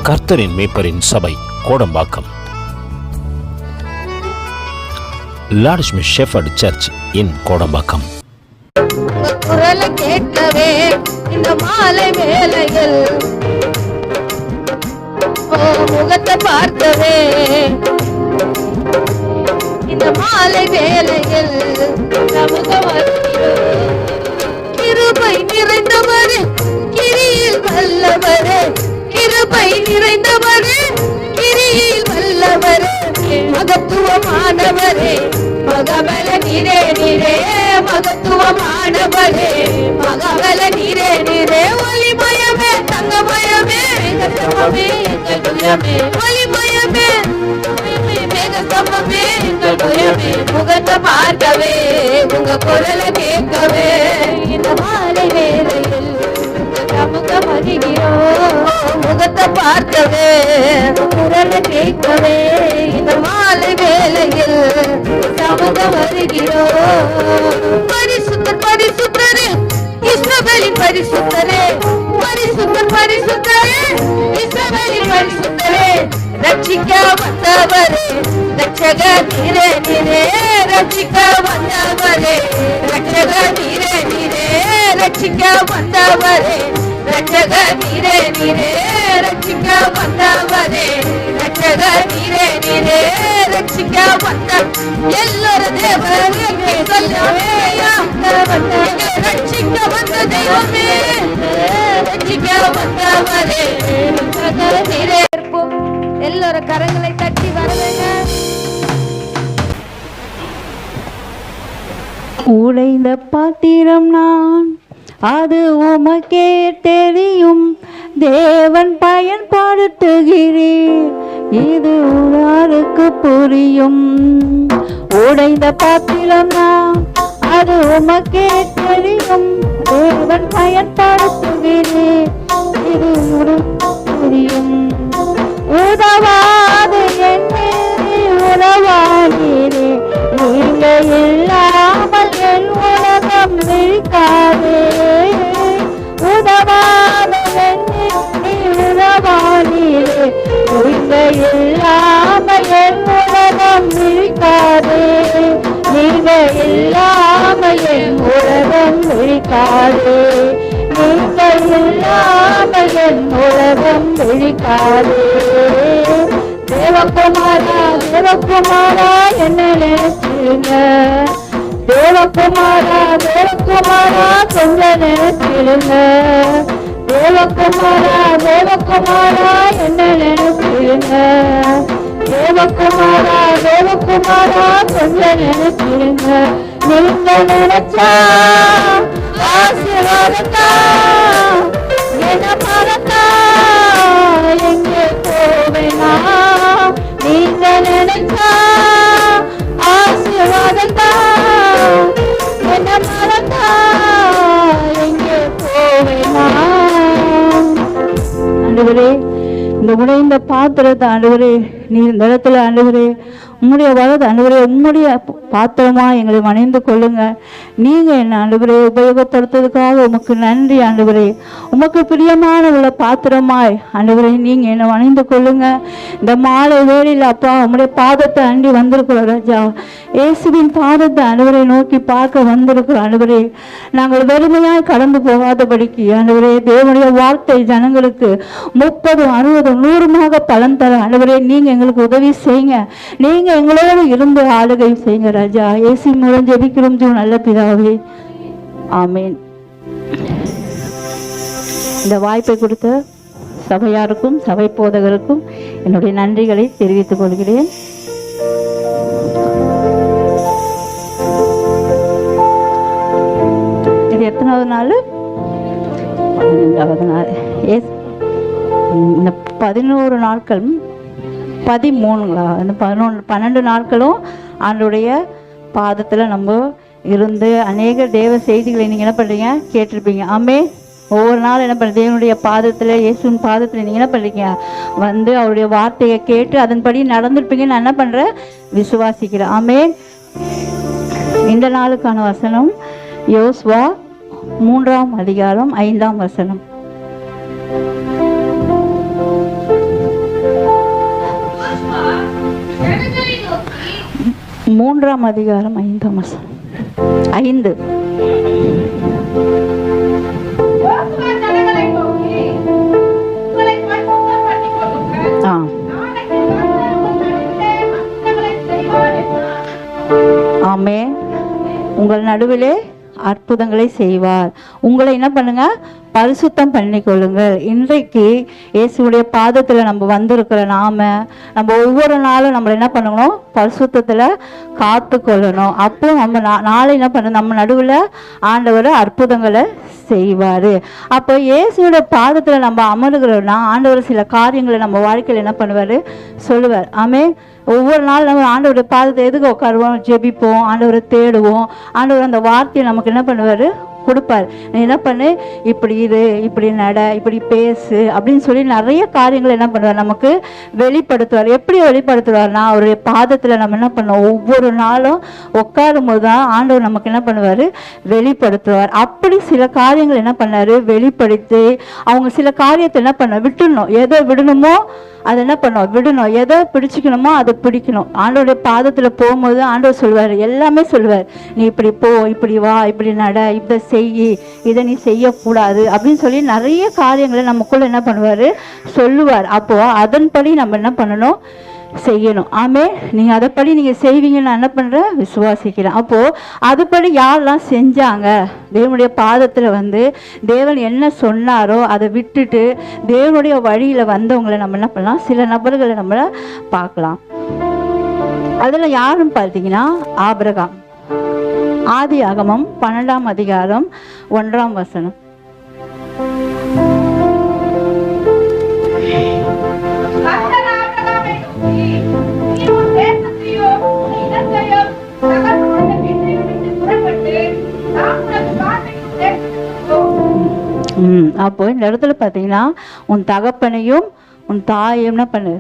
கர்த்தரின் மேய்ப்பரின் சபை Kodambakkam. லார்ட்ஸ்மி shepherd search இன் கோடம்பாக்கம். குரலை கேட்கவே இந்த மாலை வேளையில், முகத்தை பார்த்தவே இந்த மாலை வேளையில் கிருபை நிறைந்தவரே, கிரியில் வல்லவரே, கிருபை நிறைந்தவரே, கிரியில் வல்லவரே, மகத்துவமானவரே, மகபல நீரே நீரே, மகத்துவமானவரே, மகபல நீரே நீரே, ஒளிமயமே தங்கமயமே மேகஸ்தம்பமே எங்கள் துயமே, ஒளிமயமே மேகஸ்தம்பமே எங்கள் துயமே, முகத்தை பார்க்கவே உங்க குரலை கேட்கவே இந்த மாலை வேளையில் சமூகம் வருகிறோம், முகத்தை பார்க்கவே குரலை கேட்கவே இந்த மாலை வேளையில் சமூகம் வருகிறோம். பரிசுத்தர் பரிசுத்தரே, இஸ்ரவேலின் பரிசுத்தரே, பரிசுத்தர் பரிசுத்தரே, இஸ்ரவேலின் பரிசுத்தரே, ரட்சிக்க வந்தவரே, ரட்சக நீரே நீரே, ரட்சிக்க வந்தவரே, ரட்சக நீரே நீரே, ரட்சிக்க வந்தவரே, ரட்சக நீரே நீரே, ரட்சிக்க வந்தவரே, ரட்சக நீரே நீரே, ரட்சிக்க வந்த ಎಲ್ಲರ ದೇವರಿಗೆ ಸಲ್ಲವೇ ರಕ್ಷಿಕ ಬಂದ ದೈವಮೇ, ರಕ್ಷಿಕ ಬಂದವರೇ ನೀರೇ. ಎಲ್ಲರ கரங்களை தட்டி வரவேங்க. உடைந்த பாத்திரம் நான், அது உமக்கே தெரியும், தேவன் பயன்படுத்துகிறேன், இது யாருக்கு புரியும். உடைந்த பாத்திரம் நான், அது உமக்கே தெரியும், தேவன் பயன்படுத்துகிறேன், இது புரியும். உதவாது என்னே உறவானீரே, நீங்க இல்லாமல் என் உலகம் நிற்காதே. உதவாது என்னே உறவானீரே, நீங்க இல்லாமல் என் உலகம் நிற்காதே. நீங்க இல்லாமல் என் உலகம் நிற்காதே. நீங்க இல்லாமல் என் உலகம் நிற்காதே. தேவகுமாரா தேவகுமாரா என்ன நினைச்சிருங்க, தேவகுமாரா தேவகுமாரா கொஞ்சம் நினைச்சிருங்க, தேவகுமாரா தேவகுமாரா என்ன நினைச்சிருங்க, தேவகுமாரா தேவகுமாரா கொஞ்சம் நினைச்சிருங்க. நீங்க நினைச்சா ஆசீர்வாதத்தா என்ன மறந்தா எங்கே போவேனா. நீங்க நினைச்சா ஆசீர்வாதத்தா என்ன மறந்தா எங்கே போவேனா. ஆண்டவரே, இந்த உடைந்த பாத்திரத்தை ஆண்டவரே நீ இந்த இடத்துல ஆண்டவரே உம்முடைய வலது ஆண்டவரே உம்முடைய பாத்திரமா எங்களை மணிந்து கொள்ளுங்க. நீங்க என்ன ஆண்டவரே உபயோகப்படுத்துறதுக்காக உமக்கு நன்றி ஆண்டவரே. உமக்கு பிரியமான உள்ள பாத்திரமாய் ஆண்டவரே நீங்க என்ன மணிந்து கொள்ளுங்க. இந்த மாலை வேளையில் அப்பா உம்முடைய பாதத்தை அண்டி வந்திருக்கிறோம் ராஜா. இயேசுவின் பாதத்தை ஆண்டவரை நோக்கி பார்க்க வந்திருக்கிறோம் ஆண்டவரே. நாங்கள் வெறுமையாய் கடந்து போகாதபடிக்கு ஆண்டவரே தேவனுடைய வார்த்தை ஜனங்களுக்கு 30, 60, 100 பலன் தர ஆண்டவரே நீங்க எங்களுக்கு உதவி செய்யுங்க. நீங்க எங்களோடு இருந்து ஆளுகை செய்யுங்க ராஜா. இயேசு மூலம் ஜெபிக்கிறோம் நல்ல பிதாவே, ஆமேன். இந்த வாய்ப்பை கொடுத்த சபையாருக்கும் சபை போதகருக்கும் என்னுடைய நன்றிகளை தெரிவித்துக் கொள்கிறேன். இது எத்தனாவது நாள்? 12வது நாள். இந்த 11 நாட்கள் 13ங்களா? இந்த 12 நாட்களும் ஆண்டுடைய பாதத்தில் நம்ம இருந்து அநேக தேவ செய்திகளை நீங்கள் என்ன பண்ணுறீங்க கேட்டிருப்பீங்க. ஆமே. ஒவ்வொரு நாள் என்ன பண்ணுறது தேவனுடைய பாதத்தில் இயேசுவின் பாதத்தில் நீங்கள் என்ன பண்ணுறீங்க வந்து அவருடைய வார்த்தையை கேட்டு அதன்படி நடந்திருப்பீங்கன்னு நான் என்ன பண்ணுறேன் விசுவாசிக்கிறேன். ஆமே. இந்த நாளுக்கான வசனம் யோசுவா 3ஆம் அதிகாரம் 5ஆம் வசனம். 3ஆம் அதிகாரம் 5ஆம் வசனம். 5. ஆமே, உங்கள் நடுவிலே அற்புதங்களை செய்வார். உங்களை என்ன பண்ணுங்க, பரிசுத்தம் பண்ணிக்கொள்ளுங்கள். இன்றைக்கு இயேசுடைய பாதத்தில் நம்ம வந்திருக்கிற நம்ம ஒவ்வொரு நாளும் நம்மளை என்ன பண்ணணும், பரிசுத்தத்தில் காத்து கொள்ளணும். அப்போ நம்ம நாளை என்ன பண்ண, நம்ம நடுவில் ஆண்டவர் அற்புதங்களை செய்வார். அப்போ இயேசுடைய பாதத்தில் நம்ம அமருகிறோம்னா ஆண்டவர் சில காரியங்களை நம்ம வாழ்க்கையில் என்ன பண்ணுவார், சொல்லுவார். ஆமே, ஒவ்வொரு நாள் நம்ம ஆண்டவருடைய பாதத்தை எதுக்கு உட்காருவோம், ஜெபிப்போம், ஆண்டவரை தேடுவோம். ஆண்டவர் அந்த வார்த்தையை நமக்கு என்ன பண்ணுவார், கொடுப்பார். நீ என்ன பண்ணு, இப்படி இரு, இப்படி நட, இப்படி பேசு அப்படின்னு சொல்லி நிறைய காரியங்கள் என்ன பண்ணுவார், நமக்கு வெளிப்படுத்துவார். எப்படி வெளிப்படுத்துவார்னா, அவருடைய பாதத்தில் நம்ம என்ன பண்ணோம், ஒவ்வொரு நாளும் உட்காரும் போது தான் ஆண்டவர் நமக்கு என்ன பண்ணுவார், வெளிப்படுத்துவார். அப்படி சில காரியங்கள் என்ன பண்ணார், வெளிப்படுத்தி அவங்க சில காரியத்தை என்ன பண்ண விட்டுடணும். எதை விடணுமோ அதை என்ன பண்ணோம், விடணும். எதை பிடிச்சிக்கணுமோ அதை பிடிக்கணும். ஆண்டோடைய பாதத்தில் போகும்போது ஆண்டவர் சொல்வார், எல்லாமே சொல்வார். நீ இப்படி போ, இப்படி வா, இப்படி நட, இதை செய், இதை நீ செய்யக்கூடாது அப்படின்னு சொல்லி நிறைய காரியங்களை நமக்குள்ள என்ன பண்ணுவார், சொல்லுவார். அப்போ அதன்படி நம்ம என்ன பண்ணணும், செய்யணும். ஆமே, நீங்கள் அதைப்படி நீங்கள் செய்வீங்க, நான் என்ன பண்ணுறேன், விசுவாசிக்கிறேன். அப்போது அதுபடி யாரெல்லாம் செஞ்சாங்க, தேவனுடைய பாதத்தில் வந்து தேவன் என்ன சொன்னாரோ அதை விட்டுட்டு தேவனுடைய வழியில் வந்தவங்களை நம்ம என்ன பண்ணலாம், சில நபர்களை நம்மளை பார்க்கலாம். அதில் யாருன்னு பார்த்தீங்கன்னா ஆபிரகாம். ஆதியாகமம் 12ஆம் அதிகாரம் 1ஆம் வசனம். அப்போ இந்த இடத்துல பார்த்தீங்கன்னா, உன் தகப்பனையும் உன் தாயையும் என்ன பண்ணு,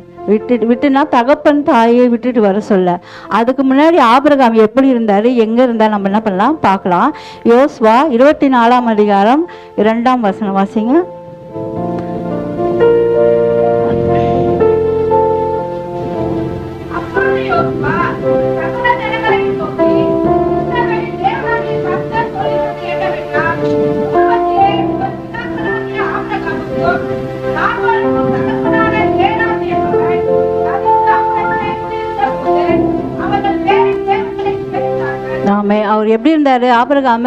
விட்டுனா தகப்பன் தாயை விட்டுட்டு வர சொல்ல. அதுக்கு முன்னாடி ஆபிரகாம் எப்படி இருந்தாரு, எங்க இருந்தா நம்ம என்ன பண்ணலாம் பார்க்கலாம். யோசுவா 24ஆம் அதிகாரம் 2ஆம் வசனம் வாசிங்க. அவர் எப்படி இருந்தாரு, ஆபிரகாம்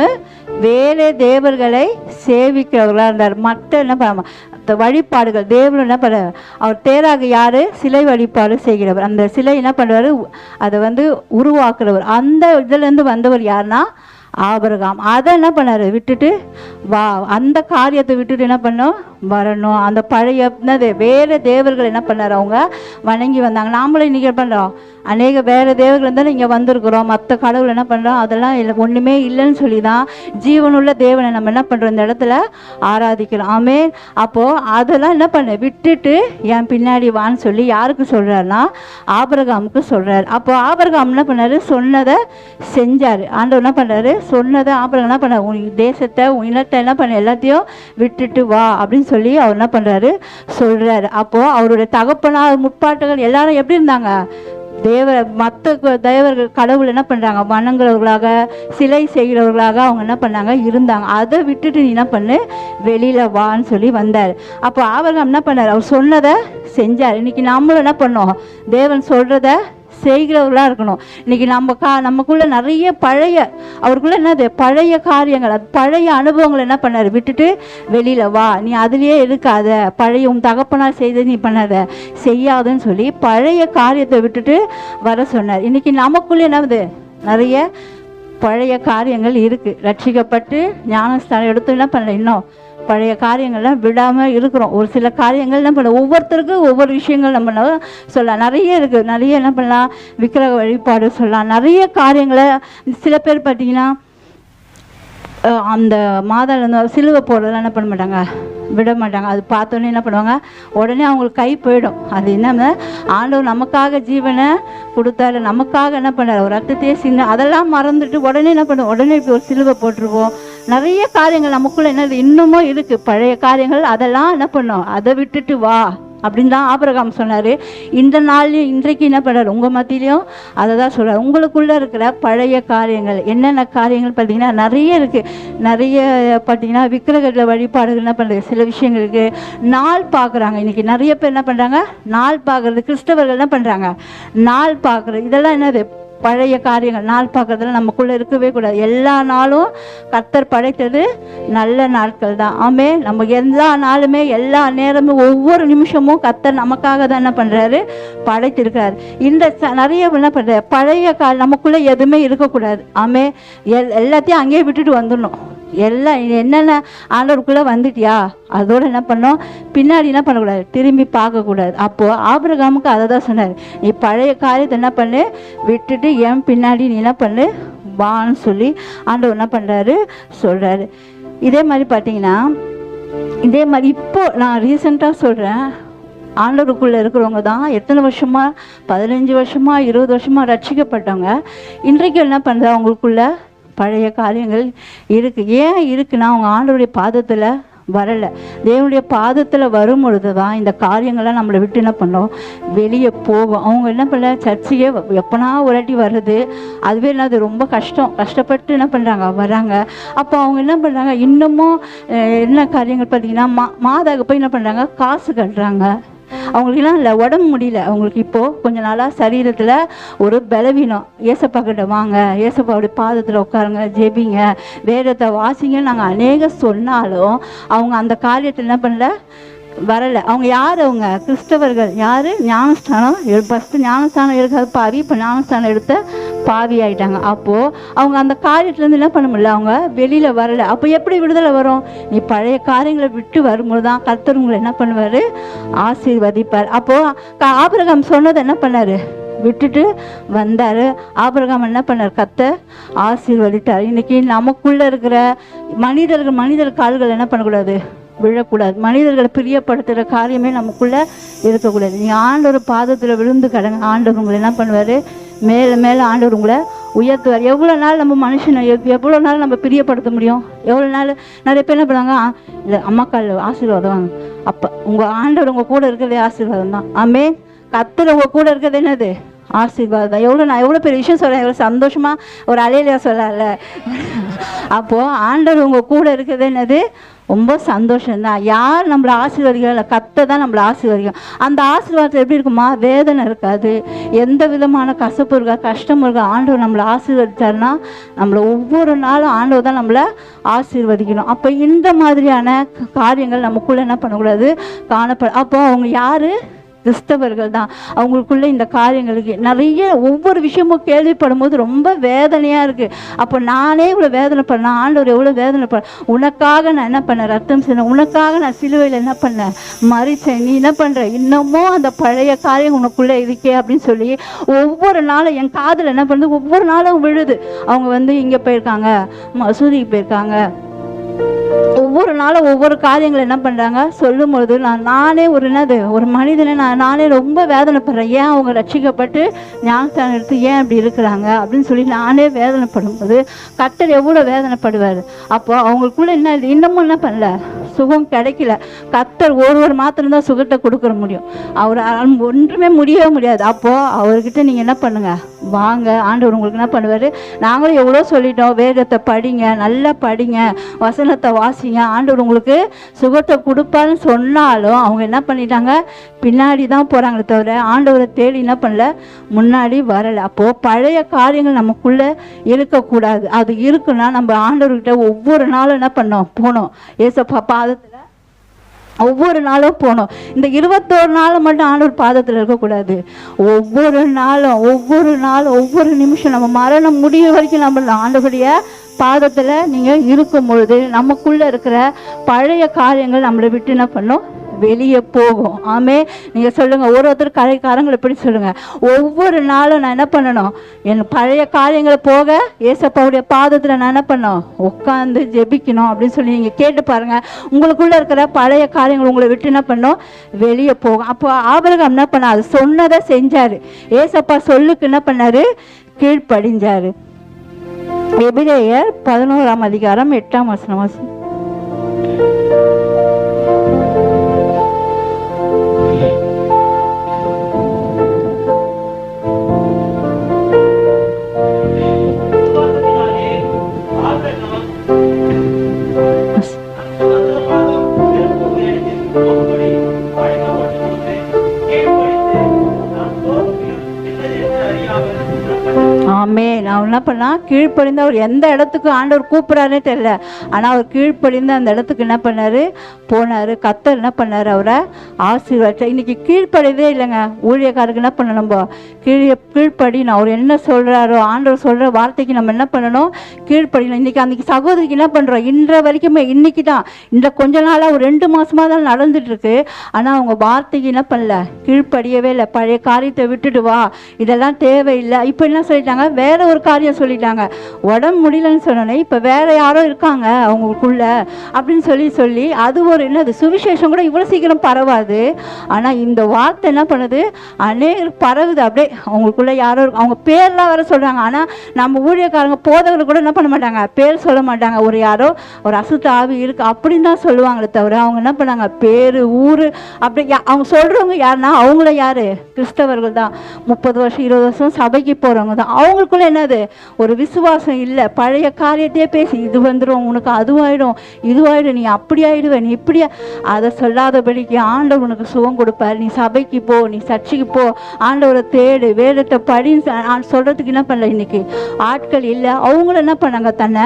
வேறு தேவர்களை சேவிக்கிறவர்களா இருந்தார். மற்ற என்ன பண்ண வழிபாடுகள் தேவன் என்ன பண்ண, அவர் தேராக யாரு, சிலை வழிபாடு செய்கிறவர். அந்த சிலை என்ன பண்ணுவார், அதை வந்து உருவாக்குறவர். அந்த இதுலேருந்து வந்தவர் யாருன்னா ஆபிரகாம். அதை என்ன பண்ணாரு, விட்டுட்டு வா, அந்த காரியத்தை விட்டுட்டு என்ன பண்ணோம், வரணும். அந்த பழைய வேறு தேவர்கள் என்ன பண்ணார், அவங்க வணங்கி வந்தாங்க. நாமளும் இன்றைக்கி பண்ணுறோம், அநேக வேறு தேவர்கள் இருந்தாலும் இங்கே வந்திருக்கிறோம். மற்ற கடவுள் என்ன பண்ணுறோம், அதெல்லாம் இல்லை, ஒன்றுமே இல்லைன்னு சொல்லி தான் ஜீவனுள்ள தேவனை நம்ம என்ன பண்ணுறோம், இந்த இடத்துல ஆராதிக்கிறோம். ஆமே, அப்போது அதெல்லாம் என்ன பண்ண விட்டுட்டு என் பின்னாடி வான்னு சொல்லி யாருக்கு சொல்கிறாருன்னா ஆபிரகாமுக்கு சொல்கிறார். அப்போது ஆபிரகாம் என்ன பண்ணார், சொன்னதை செஞ்சார். ஆண்டவர் என்ன பண்ணுறாரு, சொன்னதை ஆபிரகாம் என்ன பண்ணார், உன் தேசத்தை உன் இனத்தை என்ன பண்ண எல்லாத்தையும் விட்டுட்டு வா அப்படின்னு சொல்லி அவர் என்ன பண்ணுறாரு, சொல்கிறாரு. அப்போது அவருடைய தகப்பனார் முற்பாட்டுகள் எல்லாரும் எப்படி இருந்தாங்க, மற்ற தேவர்கள் கடவுள் என்ன பண்ணுறாங்க, வணங்குறவர்களாக சிலை செய்கிறவர்களாக அவங்க என்ன பண்ணாங்க இருந்தாங்க. அதை விட்டுட்டு நீ என்ன பண்ணு, வெளியில் வான்னு சொல்லி வந்தார். அப்போ ஆபிரகாம் என்ன பண்ணார், அவர் சொன்னதை செஞ்சார். இன்றைக்கி நம்மளும் என்ன பண்ணோம், தேவன் சொல்கிறத செய்கிறவர்களாக இருக்கணும். இன்றைக்கி நமக்குள்ள நிறைய அவருக்குள்ள என்னது பழைய காரியங்கள், அது பழைய அனுபவங்கள் என்ன பண்ணார், விட்டுட்டு வெளியில் வா, நீ அதுலேயே இருக்காத, பழைய உன் தகப்பனால் செய்த நீ பண்ணாத, செய்யாதுன்னு சொல்லி பழைய காரியத்தை விட்டுட்டு வர சொன்னார். இன்றைக்கி நமக்குள்ளே என்னது நிறைய பழைய காரியங்கள் இருக்குது. ரட்சிக்கப்பட்டு ஞானஸ்தானம் எடுத்து என்ன பண்ணல, இன்னும் பழைய காரியங்கள்லாம் விடாமல் இருக்கிறோம். ஒரு சில காரியங்கள் என்ன பண்ண, ஒவ்வொருத்தருக்கும் ஒவ்வொரு விஷயங்கள் நம்ம சொல்லலாம். நிறைய இருக்குது, நிறைய என்ன பண்ணலாம், விக்கிரக வழிபாடு சொல்லலாம், நிறைய காரியங்களை. சில பேர் பார்த்தீங்கன்னா அந்த மாதாள சிலுவை போடுறதெல்லாம் என்ன பண்ண மாட்டாங்க, விட மாட்டாங்க. அது பார்த்தோன்னே என்ன பண்ணுவாங்க, உடனே அவங்களுக்கு கை போயிடும். அது என்ன, ஆண்டவர் நமக்காக ஜீவனை கொடுத்தாரு, நமக்காக என்ன பண்ணார், ஒரு ரத்தத்தையே சின்ன அதெல்லாம் மறந்துட்டு உடனே என்ன பண்ணுவோம், உடனே இப்போ ஒரு சிலுவை போட்டுருவோம். நிறைய காரியங்கள் நமக்குள்ளே என்ன இன்னமும் இருக்குது, பழைய காரியங்கள். அதெல்லாம் என்ன பண்ணோம், அதை விட்டுட்டு வா அப்படின்னு தான் ஆபிரகாம் சொன்னார். இந்த நாள்லையும் இன்றைக்கு என்ன பண்ணுறாரு, உங்கள் மத்தியிலையும் அதை தான் சொல்கிறார். உங்களுக்குள்ளே இருக்கிற பழைய காரியங்கள் என்னென்ன காரியங்கள் பார்த்தீங்கன்னா நிறைய இருக்குது. நிறைய பார்த்தீங்கன்னா விக்கிரகத்தில் வழிபாடுகள் என்ன பண்ணுறது, சில விஷயங்கள் இருக்குது. நாள் பார்க்குறாங்க. இன்றைக்கி நிறைய பேர் என்ன பண்ணுறாங்க, நாள் பார்க்குறது. கிறிஸ்தவர்கள் என்ன பண்ணுறாங்க, நாள் பார்க்குறது. இதெல்லாம் என்னது, பழைய காரியங்கள். நாள் பார்க்குறதுல நமக்குள்ளே இருக்கவே கூடாது. எல்லா நாளும் கர்த்தர் படைத்தது நல்ல நாட்கள் தான். ஆமே, நம்ம எல்லா நாளுமே எல்லா நேரமும் ஒவ்வொரு நிமிஷமும் கர்த்தர் நமக்காக தான் என்ன பண்ணுறாரு, படைத்திருக்கிறார். இந்த நிறைய என்ன பண்ணுற பழைய நமக்குள்ளே எதுவுமே இருக்கக்கூடாது. ஆமே, எல்லாத்தையும் அங்கேயே விட்டுட்டு வந்துடணும். எல்லாம் என்னென்ன ஆண்டவருக்குள்ளே வந்துட்டியா, அதோடு என்ன பண்ணோம், பின்னாடி என்ன பண்ணக்கூடாது, திரும்பி பார்க்கக்கூடாது. அப்போது ஆபிரகாமுக்கு அதை தான் சொன்னார், நீ பழைய காரியத்தை என்ன பண்ணு, விட்டுட்டு என் பின்னாடி நீ என்ன பண்ணு வான்னு சொல்லி ஆண்டவர் என்ன பண்ணுறாரு சொல்கிறாரு. இதே மாதிரி பார்த்தீங்கன்னா, இதே மாதிரி இப்போது நான் ரீசெண்டாக சொல்கிறேன், ஆண்டவருக்குள்ளே இருக்கிறவங்க தான் எத்தனை வருஷமாக, 15 வருஷமாக 20 வருஷமாக ரட்சிக்கப்பட்டவங்க இன்றைக்கு என்ன பண்ணுறது, அவங்களுக்குள்ள பழைய காரியங்கள் இருக்குது. ஏன் இருக்குன்னா, அவங்க ஆண்டவருடைய பாதத்தில் வரலை. தேவனுடைய பாதத்தில் வரும் பொழுது தான் இந்த காரியங்கள்லாம் நம்மளை விட்டு என்ன பண்ணோம், வெளியே போகும். அவங்க என்ன பண்ண, சர்ச்சையே எப்போனா ஒரு வாட்டி வருது, அதுவே என்னது ரொம்ப கஷ்டப்பட்டு என்ன பண்ணுறாங்க வராங்க. அப்போ அவங்க என்ன பண்ணுறாங்க, இன்னமும் என்ன காரியங்கள் பார்த்தீங்கன்னா, மாதாவுக்கு போய் என்ன பண்ணுறாங்க, காசு கட்டுறாங்க. அவங்களுக்குலாம் இல்லை, உடம்பு முடியல அவங்களுக்கு. இப்போது கொஞ்ச நாளாக சரீரத்தில் ஒரு பலவீனம். ஏசப்பா கிட்ட வாங்க, ஏசப்பாவுடைய பாதத்தில் உட்காருங்க, ஜெபிங்க, வேதத்தை வாசிங்க நாங்கள் அநேக சொன்னாலும் அவங்க அந்த காரியத்தில் என்ன பண்ணல, வரலை. அவங்க யார், அவங்க கிறிஸ்தவர்கள். யார், ஞானஸ்தானம் ஃபஸ்ட்டு ஞானஸ்தானம் எடுக்காத பாவி, இப்போ ஞானஸ்தானம் எடுத்த பாவி ஆகிட்டாங்க. அப்போது அவங்க அந்த காரியத்துலேருந்து என்ன பண்ண முடியல, அவங்க வெளியில் வரலை. அப்போ எப்படி விடுதலை வரும், நீ பழைய காரியங்களை விட்டு வரும்போது தான் கர்த்தர் உங்களை என்ன பண்ணுவார், ஆசீர்வதிப்பார். அப்போது ஆபிரகாம் சொன்னதை என்ன பண்ணார், விட்டுட்டு வந்தார். ஆபிரகாம் என்ன பண்ணார், கர்த்தர் ஆசீர்வதித்தார். இன்றைக்கி நமக்குள்ளே இருக்கிற மனிதர் கால்கள் என்ன பண்ணக்கூடாது, விழக்கூடாது. மனிதர்களை பிரியப்படுத்துகிற காரியமே நமக்குள்ளே இருக்கக்கூடாது. நீங்கள் ஆண்டவர் பாதத்தில் விழுந்து கடங்க, ஆண்டவர் உங்களை என்ன பண்ணுவார், மேலே மேலே ஆண்டவர் உங்களை உயர்த்துவார். எவ்வளோ நாள் நம்ம மனுஷனை எவ்வளோ நாள் நம்ம பிரியப்படுத்த முடியும், எவ்வளோ நாள். நிறைய பேர் என்ன பண்ணுவாங்க, இல்லை அம்மாக்கால் ஆசீர்வாதம் வாங்க. அப்போ உங்கள் ஆண்டவர் உங்கள் கூட இருக்கிறதே ஆசீர்வாதம் தான். ஆமே, கர்த்தர் உங்கள் கூட இருக்கிறது என்னது, ஆசீர்வாதம் தான். நான் எவ்வளோ பெரிய விஷயம் சொல்கிறேன், எவ்வளோ சந்தோஷமாக ஒரு அலையிலையா சொல்லல. அப்போது ஆண்டவர் உங்கள் கூட இருக்கிறது என்னது, ரொம்ப சந்தோஷம்தான். யார் நம்மளை ஆசீர்வதிக்கல, கர்த்தர் தான் நம்மளை ஆசீர்வதிக்கும். அந்த ஆசீர்வாதத்தில் எப்படி இருக்குமா, வேதனை இருக்காது, எந்த விதமான கசப்பு இருக்கா, கஷ்டம் இருக்கா. ஆண்டவர் நம்மளை ஆசீர்வதித்தார்னா நம்மளை ஒவ்வொரு நாளும் ஆண்டவர் தான் நம்மளை ஆசீர்வதிக்கணும். அப்போ இந்த மாதிரியான காரியங்கள் நமக்குள்ளே என்ன பண்ணக்கூடாது, காணப்படும். அப்போ அவங்க யார், கிறிஸ்தவர்கள் தான். அவங்களுக்குள்ள இந்த காரியங்களுக்கு நிறைய ஒவ்வொரு விஷயமும் கேள்விப்படும் போது ரொம்ப வேதனையாக இருக்குது. அப்போ நானே இவ்வளோ வேதனை பண்ணேன், ஆண்டவர் எவ்வளோ வேதனை பண்ண, உனக்காக நான் என்ன பண்ணேன், ரத்தம் சிந்தேன், உனக்காக நான் சிலுவையில் என்ன பண்ணேன், மறிச்சேன், நீ என்ன பண்ணுற, இன்னமும் அந்த பழைய காரியம் உனக்குள்ளே இருக்கே அப்படின்னு சொல்லி ஒவ்வொரு நாளும் என் காதில் என்ன பண்ணுது, ஒவ்வொரு நாளும் விழுது. அவங்க இங்கே போயிருக்காங்க, மசூதிக்கு போயிருக்காங்க, ஒவ்வொரு நாளும் ஒவ்வொரு காரியங்கள் என்ன பண்ணுறாங்க சொல்லும்பொழுது நானே ஒரு மனிதனை நானே ரொம்ப வேதனைப்படுறேன். ஏன் அவங்க ரட்சிக்கப்பட்டு ஞானஸ்தானம் எடுத்து ஏன் இப்படி இருக்கிறாங்க அப்படின்னு சொல்லி நானே வேதனைப்படும்போது கர்த்தர் எவ்வளோ வேதனைப்படுவார். அப்போ அவங்களுக்குள்ள என்ன இன்னமும் என்ன பண்ணல, சுகம் கிடைக்கல. கர்த்தர் ஒருவர் மாத்திரம்தான் சுகத்தை கொடுக்க முடியும், அவர் ஒன்றுமே முடியவே முடியாது. அப்போது அவர்கிட்ட நீங்கள் என்ன பண்ணுங்கள், வாங்க, ஆண்டவர் உங்களுக்கு என்ன பண்ணுவார். நாங்களும் எவ்வளோ சொல்லிட்டோம், வேதத்தை படிங்க, நல்லா படிங்க, வசனத்தை வாசிங்க, ஆண்டவர் உங்களுக்கு சுகத்தை கொடுப்பான்னு சொன்னாலும் அவங்க என்ன பண்ணிட்டாங்க, பின்னாடி தான் போகிறாங்களே தவிர ஆண்டவரை தேடி என்ன பண்ணல, முன்னாடி வரலை. அப்போது பழைய காரியங்கள் நமக்குள்ளே இருக்கக்கூடாது. அது இருக்குன்னா நம்ம ஆண்டவர்கிட்ட ஒவ்வொரு நாளும் என்ன பண்ணோம், போனோம், ஏசப்பா பாதத்தில் ஒவ்வொரு நாளும் போனோம். இந்த 21 நாளும் மட்டும் ஆண்டவர் பாதத்தில் இருக்கக்கூடாது. ஒவ்வொரு நாளும் ஒவ்வொரு நிமிஷம் நம்ம மரணம் முடிய வரைக்கும் நம்ம ஆண்டவருடைய பாதத்தில் நீங்கள் இருக்கும் பொழுது நமக்குள்ளே இருக்கிற பழைய காரியங்கள் நம்மளை விட்டு என்ன பண்ணோம், வெளியே போகும். ஆமே, நீங்கள் சொல்லுங்கள், ஒருத்தர் கரைக்காரங்களை எப்படி சொல்லுங்கள், ஒவ்வொரு நாளும் நான் என்ன பண்ணணும், என் பழைய காரியங்களை போக ஏசப்பாவுடைய பாதத்தில் நான் என்ன பண்ணணும், உட்காந்து ஜெபிக்கணும் அப்படின்னு சொல்லி நீங்கள் கேட்டு பாருங்கள். உங்களுக்குள்ளே இருக்கிற பழைய காரியங்கள் உங்களை விட்டு என்ன பண்ணணும், வெளியே போகும். அப்போ ஆபிரகாம் என்ன பண்ண, அது சொன்னதை செஞ்சார். ஏசப்பா சொல்லுக்கு என்ன பண்ணார், கீழ்ப்படிஞ்சார். எபிரேயர் 11ஆம் அதிகாரம் 8ஆம் வசனம். போகும்படி அழைக்கப்பட்டிருந்தது. கீழ்ப்படிந்து நான் போகும் என்னதென்று அறியாமல் ஆமே. நான் என்ன பண்ணா கீழ்ப்படிந்து அவர் எந்த இடத்துக்கு ஆண்டவர் கூப்பிட்றாருன்னே தெரியல. ஆனால் அவர் கீழ்ப்படிந்து அந்த இடத்துக்கு என்ன பண்ணாரு, போனார். கர்த்தர் என்ன பண்ணார், அவரை ஆசீர்வாதம். இன்னைக்கு கீழ்ப்படிதே இல்லைங்க. ஊழியக்காரருக்கு என்ன பண்ணணும், நம்ம கீழ்ப்படினோம். அவர் என்ன சொல்கிறாரோ, ஆண்டவர் சொல்கிற வார்த்தைக்கு நம்ம என்ன பண்ணணும், கீழ்ப்படினோம். இன்றைக்கி அன்றைக்கி சகோதரிக்கு என்ன பண்ணுறோம், இன்ற வரைக்குமே இன்னைக்கு தான், இந்த கொஞ்ச நாளாக ஒரு 2 மாதமாக தான் நடந்துட்டுருக்கு. ஆனால் அவங்க வார்த்தைக்கு என்ன பண்ணல, கீழ்ப்படியவே இல்லை. பழைய காரியத்தை விட்டுட்டு வா, இதெல்லாம் தேவையில்லை. இப்போ என்ன சொல்லிட்டாங்க, வேற ஒரு காரியம் சொல்லிட்டாங்க. உடம்பு முடியலன்னு சொன்னோன்னே இப்போ வேற யாரோ இருக்காங்க அவங்களுக்குள்ள அப்படின்னு சொல்லி அது ஒரு என்னது, சுவிசேஷம் கூட இவ்வளோ சீக்கிரம் பரவாது. ஆனால் இந்த வார்த்தை என்ன பண்ணுது, அநேகருக்கு பரவுது. அப்படியே அவங்களுக்குள்ள யாரோ அவங்க பேர்லாம் வேற சொல்கிறாங்க. ஆனால் நம்ம ஊழியக்காரங்க போதவர்கள் கூட என்ன பண்ண மாட்டாங்க, பேர் சொல்ல மாட்டாங்க. ஒரு யாரோ ஒரு அசுத்த ஆவி இருக்குது அப்படின்னு தான் சொல்லுவாங்களே தவிர அவங்க என்ன பண்ணாங்க, பேர் ஊர் அப்படி அவங்க சொல்கிறவங்க யாருன்னா அவங்கள யார், கிறிஸ்தவர்கள் தான். 30 வருஷம் 20 வருஷம் சபைக்கு போகிறவங்க தான். அவங்களுக்குள்ள என்னது, ஒரு விசுவாசம் இல்லை. பழைய காரியத்தையே பேசி இது வந்துடும், உனக்கு அதுவாயிடும், இதுவாயிடும், நீ அப்படி ஆயிடுவ, நீ இப்படியா, அதை சொல்லாதபடிக்கு ஆண்டவர் உனக்கு சுகம் கொடுப்பார். நீ சபைக்கு போ, நீ சர்ச்சைக்கு போ, ஆண்டவரை தேடு, வேதத்தை படின்னு சொல்கிறதுக்கு என்ன பண்ணல இன்னைக்கு ஆட்கள் இல்லை. அவங்களும் என்ன பண்ணாங்க, தன்னை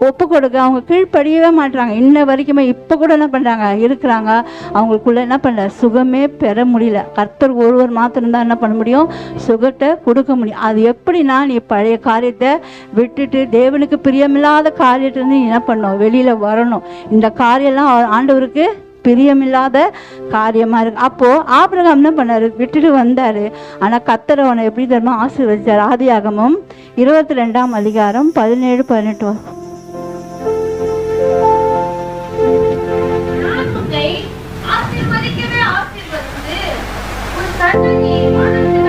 ஒப்பு கொடுக்க அவங்க கீழ்ப்படியவே மாட்டாங்க. இன்ன வரைக்குமே இப்போ கூட என்ன பண்ணுறாங்க, இருக்கிறாங்க. அவங்களுக்குள்ள என்ன பண்ணல, சுகமே பெற முடியல. கர்த்தர் ஒருவர் மாத்திரம்தான் என்ன பண்ண முடியும், சுகத்தை கொடுக்க முடியும். அது எப்படின்னா, நீ பழைய காரியத்தை விட்டுட்டு தேவனுக்கு பிரியமில்லாத காரியத்திலேருந்து நீ என்ன பண்ணணும், வெளியில் வரணும். இந்த காரியம்லாம் ஆண்டவருக்கு பிரியமில்லாத காரியமாக இருக்கு. அப்போது ஆபிரகாம் என்ன பண்ணார், விட்டுட்டு வந்தார். ஆனால் கர்த்தர் அவனை எப்படி தெரியுமா ஆசீர்வதிச்சார். ஆதியாகமம் 22ஆம் அதிகாரம் 17-18. ஆசீர்வதிக்கவே ஆசீர்வதித்து உன் சந்ததியை வானத்து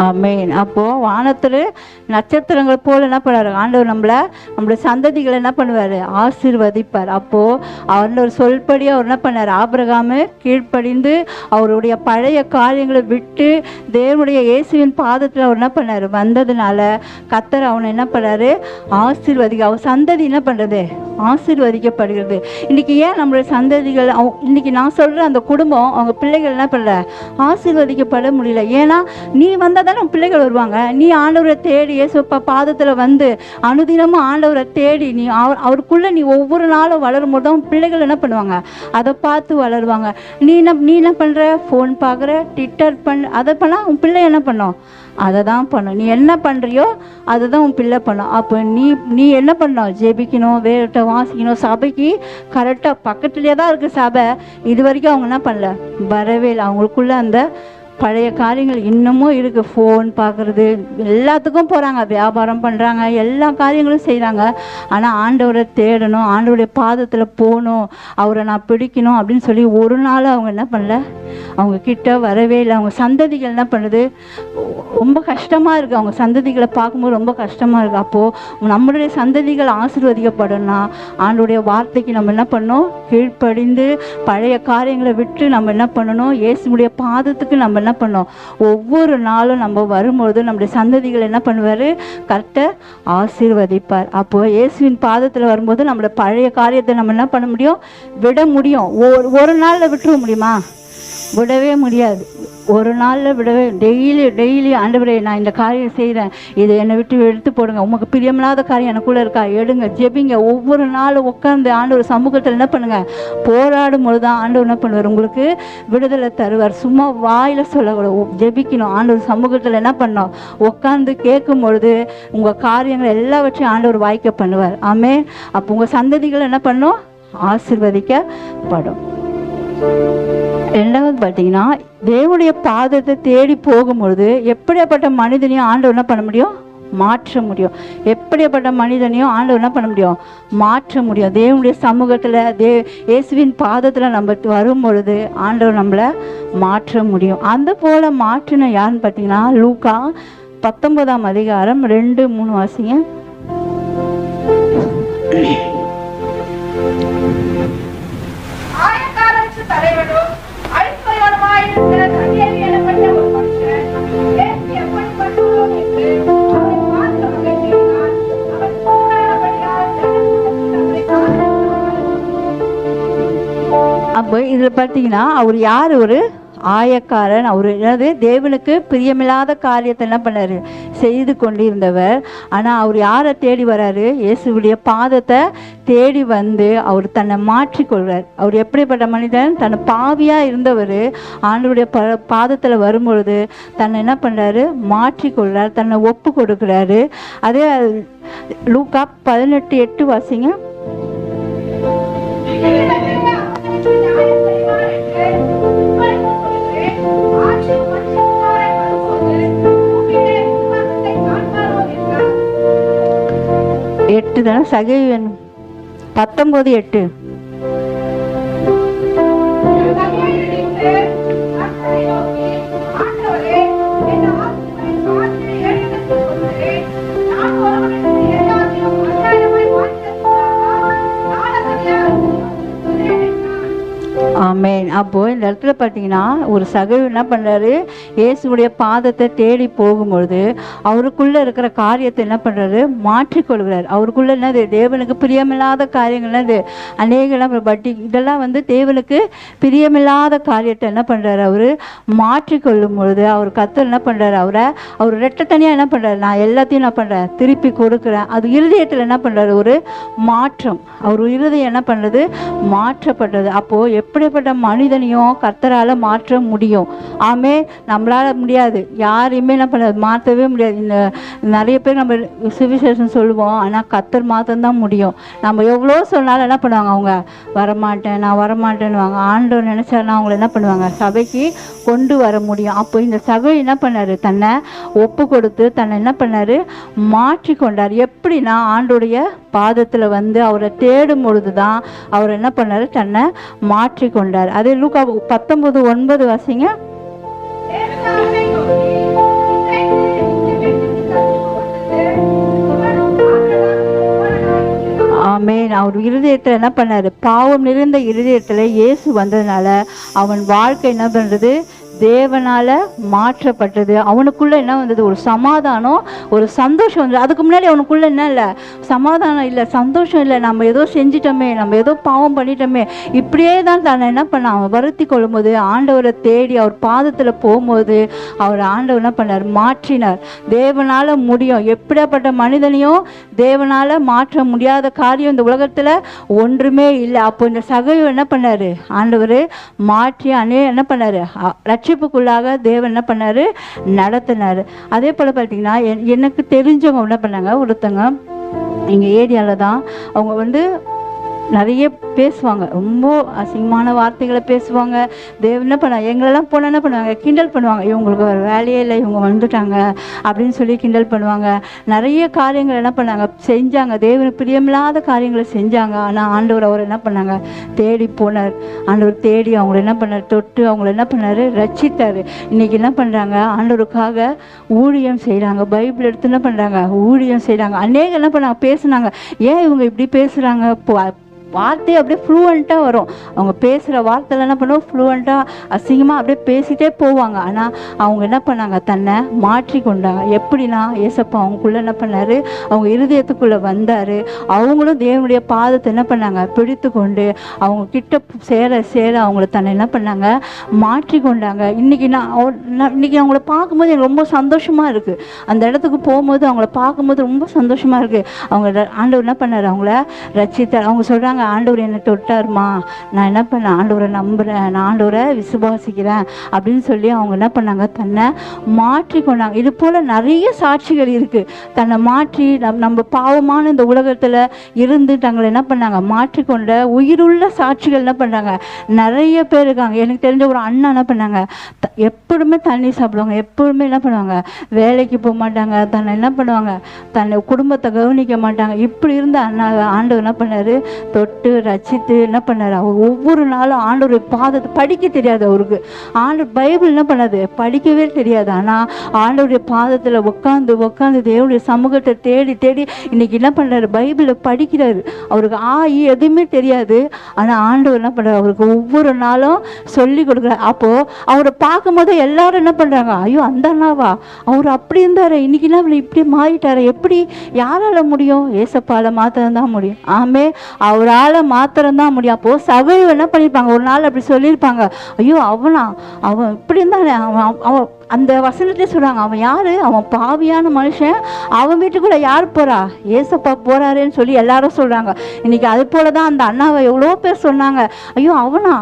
ஆமென். அப்போது வானத்தில் நட்சத்திரங்கள் போல் என்ன பண்ணுவார் ஆண்டவர், நம்மளுடைய சந்ததிகளை என்ன பண்ணுவார், ஆசீர்வதிப்பார். அப்போது அவர் சொல்படி அவர் என்ன பண்ணார், ஆபிரகாமு கீழ்ப்படிந்து அவருடைய பழைய காரியங்களை விட்டு தேவனுடைய இயேசுவின் பாதத்தில் அவர் என்ன பண்ணார் வந்ததுனால கர்த்தர் அவனை என்ன பண்ணார், அவர் சந்ததி என்ன பண்ணுறது, ஆசீர்வதிக்கப்படுகிறது. இன்றைக்கி ஏன் நம்மளுடைய சந்ததிகள் இன்றைக்கி நான் சொல்கிற அந்த குடும்பம் அவங்க பிள்ளைகள் என்ன பண்ணல, ஆசீர்வதிக்கப்பட முடியல. ஏன்னா நீ வந்தால் தானே உன் பிள்ளைகள் வருவாங்க. நீ ஆண்டவரை தேடி இயேசுப்பா பாதத்தில் வந்து அனுதினமும் ஆண்டவரை தேடி நீ அவருக்குள்ளே நீ ஒவ்வொரு நாளும் வளரும் போது தான் பிள்ளைகள் என்ன பண்ணுவாங்க, அதை பார்த்து வளருவாங்க. நீ என்ன பண்ணுற, ஃபோன் பார்க்குற, ட்விட்டர் அதை பண்ணால் உன் பிள்ளை என்ன பண்ணும், அதை தான் பண்ணும். நீ என்ன பண்ணுறியோ அதை தான் உன் பிள்ளை பண்ணும். அப்போ நீ என்ன பண்ணணும், ஜெபிக்கணும், வேறட்ட வாசிக்கணும். சபைக்கு கரெக்டாக பக்கத்துலேயே தான் இருக்குது சபை. இது வரைக்கும் அவங்க என்ன பண்ணல, வரவே இல்லை. அவங்களுக்குள்ள அந்த பழைய காரியங்கள் இன்னமும் இருக்குது. ஃபோன் பார்க்குறது, எல்லாத்துக்கும் போகிறாங்க, வியாபாரம் பண்ணுறாங்க, எல்லா காரியங்களும் செய்கிறாங்க. ஆனால் ஆண்டவரை தேடணும், ஆண்டவருடைய பாதத்தில் போகணும், அவரை நான் பிடிக்கணும் அப்படின்னு சொல்லி ஒரு நாள் அவங்க என்ன பண்ணல, அவங்க கிட்ட வரவே இல்லை. அவங்க சந்ததிகள் என்ன பண்ணுது, ரொம்ப கஷ்டமாக இருக்குது. அவங்க சந்ததிகளை பார்க்கும்போது ரொம்ப கஷ்டமாக இருக்குது. அப்போது நம்மளுடைய சந்ததிகள் ஆசீர்வதிக்கப்படணும்னா ஆண்டவருடைய வார்த்தைக்கு நம்ம என்ன பண்ணணும், கீழ்ப்படிந்து பழைய காரியங்களை விட்டு நம்ம என்ன பண்ணணும், இயேசுடைய பாதத்துக்கு நம்ம என்ன பண்ணோம், ஒவ்வொரு நாளும் நம்ம வரும்போது நம்முடைய சந்ததிகள் என்ன பண்ணுவார், கர்த்தர் ஆசீர்வதிப்பார். அப்போது இயேசுவின் பாதத்தில் வரும்போது நம்மளோட பழைய காரியத்தை நம்ம என்ன பண்ண முடியும், விட முடியும். ஒரு நாளில் விட்டுற முடியுமா, விடவே முடியாது. ஒரு நாளில் விடவே, டெய்லி ஆண்டவரே நான் இந்த காரியம் செய்கிறேன், இதை என்னை விட்டு எடுத்து போடுங்க, உமக்கு பிரியமில்லாத காரியம் எனக்குள்ளே இருக்கா எடுங்க, ஜெபிங்க. ஒவ்வொரு நாளும் உட்காந்து ஆண்டவர் சமூகத்தில் என்ன பண்ணுங்கள், போராடும் பொழுது தான் ஆண்டவர் என்ன பண்ணுவார், உங்களுக்கு விடுதலை தருவார். சும்மா வாயில் சொல்லக்கூடாது, ஜெபிக்கணும். ஆண்டவர் சமூகத்தில் என்ன பண்ணோம், உட்காந்து கேட்கும் பொழுது உங்கள் காரியங்கள் எல்லாவற்றையும் ஆண்டவர் வாய்க்க பண்ணுவார். ஆமே. அப்போ உங்கள் சந்ததிகள் என்ன பண்ணும், ஆசீர்வதிக்கப்படும். ரெண்டாவது பார்த்தீங்கன்னா, தேவனுடைய பாதத்தை தேடி போகும்பொழுது எப்படியாப்பட்ட மனிதனையும் ஆண்டவர் என்ன பண்ண முடியும், மாற்ற முடியும். எப்படியாப்பட்ட மனிதனையும் ஆண்டவர் என்ன பண்ண முடியும், மாற்ற முடியும். தேவனுடைய சமூகத்தில் இயேசுவின் பாதத்தில் நம்ம வரும் பொழுது ஆண்டவர் நம்மளை மாற்ற முடியும். அந்த போல் மாற்றின யாருன்னு பார்த்தீங்கன்னா, லூக்கா 19ஆம் அதிகாரம் 2-3 வாசிங்க. தலைவனும் ஐஸ்வர்யவானுமாயிருக்கிற சகேவி எனப்பட்ட ஒரு மனுஷன் இயேசு எப்படிப்பட்டவன் என்று அவனை பார்த்து மகிழ்ச்சியினான். அவன் சூடானபடியால் ஜனங்கள் அவரை காண அப்போ இதில் பார்த்தீங்கன்னா அவர் யார்? ஒரு ஆயக்காரன். அவர் என்னது தேவனுக்கு பிரியமில்லாத காரியத்தை என்ன பண்ணாரு? செய்து கொண்டிருந்தவர். ஆனால் அவர் யாரை தேடி வராரு? இயேசுவுடைய பாதத்தை தேடி வந்து அவர் தன்னை மாற்றிக்கொள்கிறார். அவர் எப்படிப்பட்ட மனிதன்? தன்னை பாவியாக இருந்தவர் ஆண்டவருடைய பாதத்தில் வரும்பொழுது தன்னை என்ன பண்ணுறாரு? மாற்றிக்கொள்கிறார், தன்னை ஒப்பு கொடுக்குறாரு. அதே லூக்கா 18:8 வாசிங்க. எட்டு தானே? சகேவியன் 19:8. ஆமென். அப்போது இந்த இடத்துல பார்த்தீங்கன்னா ஒரு சகவி என்ன பண்ணுறாரு? இயேசுடைய பாதத்தை தேடி போகும்பொழுது அவருக்குள்ளே இருக்கிற காரியத்தை என்ன பண்ணுறாரு? மாற்றிக்கொள்கிறார். அவருக்குள்ளே என்னது? தேவனுக்கு பிரியமில்லாத காரியங்கள் என்னது? அநேகெல்லாம் பட்டி இதெல்லாம் வந்து தேவனுக்கு பிரியமில்லாத காரியத்தை என்ன பண்ணுறாரு? அவர் மாற்றிக்கொள்ளும் பொழுது அவர் கர்த்தர் என்ன பண்ணுறாரு? அவர் ரெட்டை தனியாக என்ன பண்ணுறாரு? நான் எல்லாத்தையும் என்ன பண்ணுறேன்? திருப்பி கொடுக்குறேன். அது இருதயத்தில் என்ன பண்ணுறாரு? ஒரு மாற்றம். அவர் இருதயம் என்ன பண்ணுறது? மாற்றப்பட்டது. அப்போது எப்படிப்பட்ட மனிதனையும் கர்த்தரால் மாற்ற முடியும். ஆமே, நம்மளால் முடியாது. யாரையுமே என்ன பண்ண மாற்றவே முடியாது. இந்த நிறைய பேர் நம்ம சுவிசேஷம் சொல்லுவோம், ஆனால் கர்த்தர் மாற்றம்தான் முடியும். நம்ம எவ்வளோ சொன்னாலும் என்ன பண்ணுவாங்க? அவங்க வரமாட்டேன், நான் வரமாட்டேன்னுவாங்க. ஆண்டவர் நினச்சாருன்னா அவங்கள என்ன பண்ணுவாங்க? சபைக்கு கொண்டு வர முடியும். அப்போ இந்த சபை என்ன பண்ணார்? தன்னை ஒப்பு கொடுத்து தன்னை என்ன பண்ணார்? மாற்றி கொண்டார். எப்படின்னா ஆண்டோடைய பாதத்தில் வந்து அவரை தேடும் பொழுது தான் அவர் என்ன பண்ணார்? தன்னை மாற்றி கொண்டார். அதே லூக்கா 19:9 வாசிங்க. ஆமென். அவர் இருதயத்தில் என்ன பண்ணார்? பாவம் நிறைந்த இருதயத்தில் இயேசு வந்ததுனால அவன் வாழ்க்கை என்ன பண்ணுறது? தேவனால் மாற்றப்பட்டது. அவனுக்குள்ளே என்ன வந்தது? ஒரு சமாதானம், ஒரு சந்தோஷம் வந்தது. அதுக்கு முன்னாடி அவனுக்குள்ளே என்ன இல்லை? சமாதானம் இல்லை, சந்தோஷம் இல்லை. நம்ம ஏதோ செஞ்சிட்டோமே, நம்ம ஏதோ பாவம் பண்ணிட்டோமே, இப்படியே தான் தன்னை என்ன பண்ண அவன் வருத்தி கொள்ளும்போது ஆண்டவரை தேடி அவர் பாதத்தில் போகும்போது அவர் ஆண்டவர் என்ன பண்ணார்? மாற்றினார். தேவனால் முடியும். எப்படிப்பட்ட மனிதனையும் தேவனால் மாற்ற முடியாத காரியம் இந்த உலகத்தில் ஒன்றுமே இல்லை. அப்போ இந்த சகையை என்ன பண்ணார்? ஆண்டவர் மாற்றி என்ன பண்ணார்? ரட்சிப்புக்குள்ளாக தேவன் என்ன பண்ணார்? நடத்தினார். அதே போல் பார்த்தீங்கன்னா எனக்கு தெரிஞ்சவங்க என்ன பண்ணாங்க? ஒருத்தங்க எங்கள் ஏரியாவில் தான். அவங்க வந்து நிறைய பேசுவாங்க, ரொம்ப அசிங்கமான வார்த்தைகளை பேசுவாங்க. தேவன் என்ன பண்ண எங்களெல்லாம் போனால் என்ன பண்ணுவாங்க? கிண்டல் பண்ணுவாங்க. இவங்களுக்கு ஒரு வேலையே இல்லை, இவங்க வந்துட்டாங்க அப்படின்னு சொல்லி கிண்டல் பண்ணுவாங்க. நிறைய காரியங்கள் என்ன பண்ணாங்க? செஞ்சாங்க. தேவனுக்கு பிரியமில்லாத காரியங்களை செஞ்சாங்க. ஆனால் ஆண்டவர் அவர் என்ன பண்ணாங்க? தேடி போனார். ஆண்டவர் தேடி அவங்களை என்ன பண்ணார்? தொட்டு அவங்கள என்ன பண்ணார்? ரட்சித்தார். இன்றைக்கி என்ன பண்ணுறாங்க? ஆண்டவருக்காக ஊழியம் செய்கிறாங்க. பைபிள் எடுத்து என்ன பண்ணுறாங்க? ஊழியம் செய்கிறாங்க. அநேகம் என்ன பண்ணாங்க? பேசுனாங்க. ஏன் இவங்க இப்படி பேசுகிறாங்க? வார்த்தை அப்படியே ஃப்ளூவெண்ட்டாக வரும். அவங்க பேசுகிற வார்த்தையில் என்ன பண்ணுவோம்? ஃப்ளூவெண்ட்டாக அசிங்கமாக அப்படியே பேசிகிட்டே போவாங்க. ஆனால் அவங்க என்ன பண்ணாங்க? தன்னை மாற்றி கொண்டாங்க. எப்படின்னா ஏசப்பா அவங்களுக்குள்ளே என்ன பண்ணார்? அவங்க இருதயத்துக்குள்ளே வந்தார். அவங்களும் தேவனுடைய பாதத்தை என்ன பண்ணாங்க? பிடித்து கொண்டு அவங்க கிட்ட சேர அவங்கள தன்னை என்ன பண்ணாங்க? மாற்றி கொண்டாங்க. இன்றைக்கி இன்றைக்கி அவங்கள பார்க்கும்போது எனக்கு ரொம்ப சந்தோஷமாக இருக்குது. அந்த இடத்துக்கு போகும்போது அவங்கள பார்க்கும்போது ரொம்ப சந்தோஷமாக இருக்குது. அவங்க ஆண்டவர் என்ன பண்ணார்? அவங்கள ரட்சித்தார். அவங்க சொல்கிறாங்க, ஆண்டவர் என்னை தொட்டாருமா, நான் என்ன பண்ணேன்? ஆண்டவரை நம்புகிறேன், நான் ஆண்டவரை விசுவாசிக்கிறேன் அப்படின்னு சொல்லி அவங்க என்ன பண்ணாங்க? தன்னை மாற்றி கொண்டாங்க. இது போல் நிறைய சாட்சிகள் இருக்குது. தன்னை மாற்றி நம்ம பாவமான இந்த உலகத்தில் இருந்து தங்களை என்ன பண்ணாங்க? மாற்றிக்கொண்ட உயிருள்ள சாட்சிகள் என்ன பண்ணுறாங்க? நிறைய பேர் இருக்காங்க. எனக்கு தெரிஞ்ச ஒரு அண்ணா என்ன பண்ணாங்க? எப்பொழுதுமே தண்ணி சாப்பிடுவாங்க. எப்பொழுதுமே என்ன பண்ணுவாங்க? வேலைக்கு போக மாட்டாங்க. தன்னை என்ன பண்ணுவாங்க? தன்னை குடும்பத்தை கவனிக்க மாட்டாங்க. இப்படி இருந்த அண்ணா ஆண்டவர் என்ன பண்ணார்? தொட்டு ரசித்து என்ன பண்ணார், அவர் ஒவ்வொரு நாளும் ஆண்டவருடைய பாதத்தை படிக்க தெரியாது அவருக்கு. ஆண்டவர் பைபிள் என்ன பண்ணாது, படிக்கவே தெரியாது. ஆனால் ஆண்டவருடைய பாதத்தில் உட்காந்து தேவனுடைய சமூகத்தை தேடி தேடி இன்னைக்கு என்ன பண்ணுறாரு, பைபிளை படிக்கிறாரு. அவருக்கு எதுவுமே தெரியாது. ஆனால் ஆண்டவர் என்ன பண்ணுறாரு, அவருக்கு ஒவ்வொரு நாளும் சொல்லி கொடுக்குறாரு. அப்போது அவரை பார்க்கும்போது எல்லாரும் என்ன பண்ணுறாங்க, ஐயோ அந்த அண்ணாவா, அவர் அப்படி இருந்தார், இன்னைக்கு என்ன இப்படி மாறிட்டாரு, எப்படி, யாரால முடியும், ஏசப்பால மாத்திரம்தான் முடியும். ஆமே, அவரால் மாத்திரம்தான் முடியும். அப்போது சகோதரி என்ன பண்ணியிருப்பாங்க, ஒரு நாள் அப்படி சொல்லியிருப்பாங்க, ஐயோ அவன் இப்படி இருந்தானே, அவன் அந்த வசனத்தை சொல்கிறாங்க, அவன் யார், அவன் பாவியான மனுஷன், அவன் வீட்டுக்குள்ள யார் போகிறா, ஏசப்பா போகிறாருன்னு சொல்லி எல்லாரும் சொல்கிறாங்க. இன்றைக்கி அது போல தான் அந்த அண்ணாவை எவ்வளோ பேர் சொன்னாங்க, ஐயோ அவனா.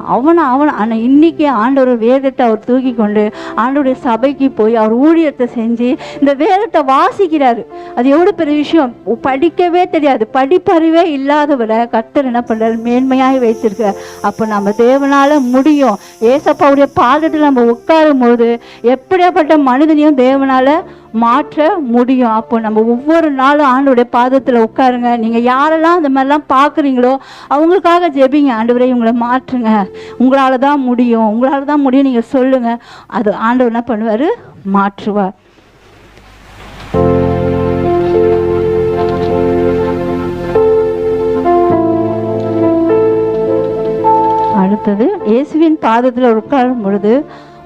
ஆனால் இன்றைக்கி ஆண்டவர் வேதத்தை அவர் தூக்கி கொண்டு ஆண்டவருடைய சபைக்கு போய் அவர் ஊழியத்தை செஞ்சு இந்த வேதத்தை வாசிக்கிறாரு. அது எவ்வளோ பெரிய விஷயம். படிக்கவே தெரியாது, படிப்பறிவே இல்லாதவரை கர்த்தர் என்ன பண்ணுறாரு, மேன்மையாக வைத்திருக்கிறார். அப்போ நம்ம தேவனால் முடியும். ஏசப்பாவுடைய பாதத்தில் நம்ம உட்காரும் போது எப்படியாப்பட்ட மனிதனையும் தேவனால மாற்ற முடியும். அப்போ நம்ம ஒவ்வொரு நாளும் ஆண்டவருடைய பாதத்தில் உட்காருங்க. நீங்கள் யாரெல்லாம் அந்த மாதிரிலாம் பார்க்குறீங்களோ அவங்களுக்காக ஜெபிங்க, ஆண்டவரே இவங்களை மாற்றுங்க, உங்களால் தான் முடியும் நீங்கள் சொல்லுங்கள். அது ஆண்டவர் என்ன பண்ணுவார், மாற்றுவார். அடுத்தது, இயேசுவின் பாதத்தில் உட்காரும் பொழுது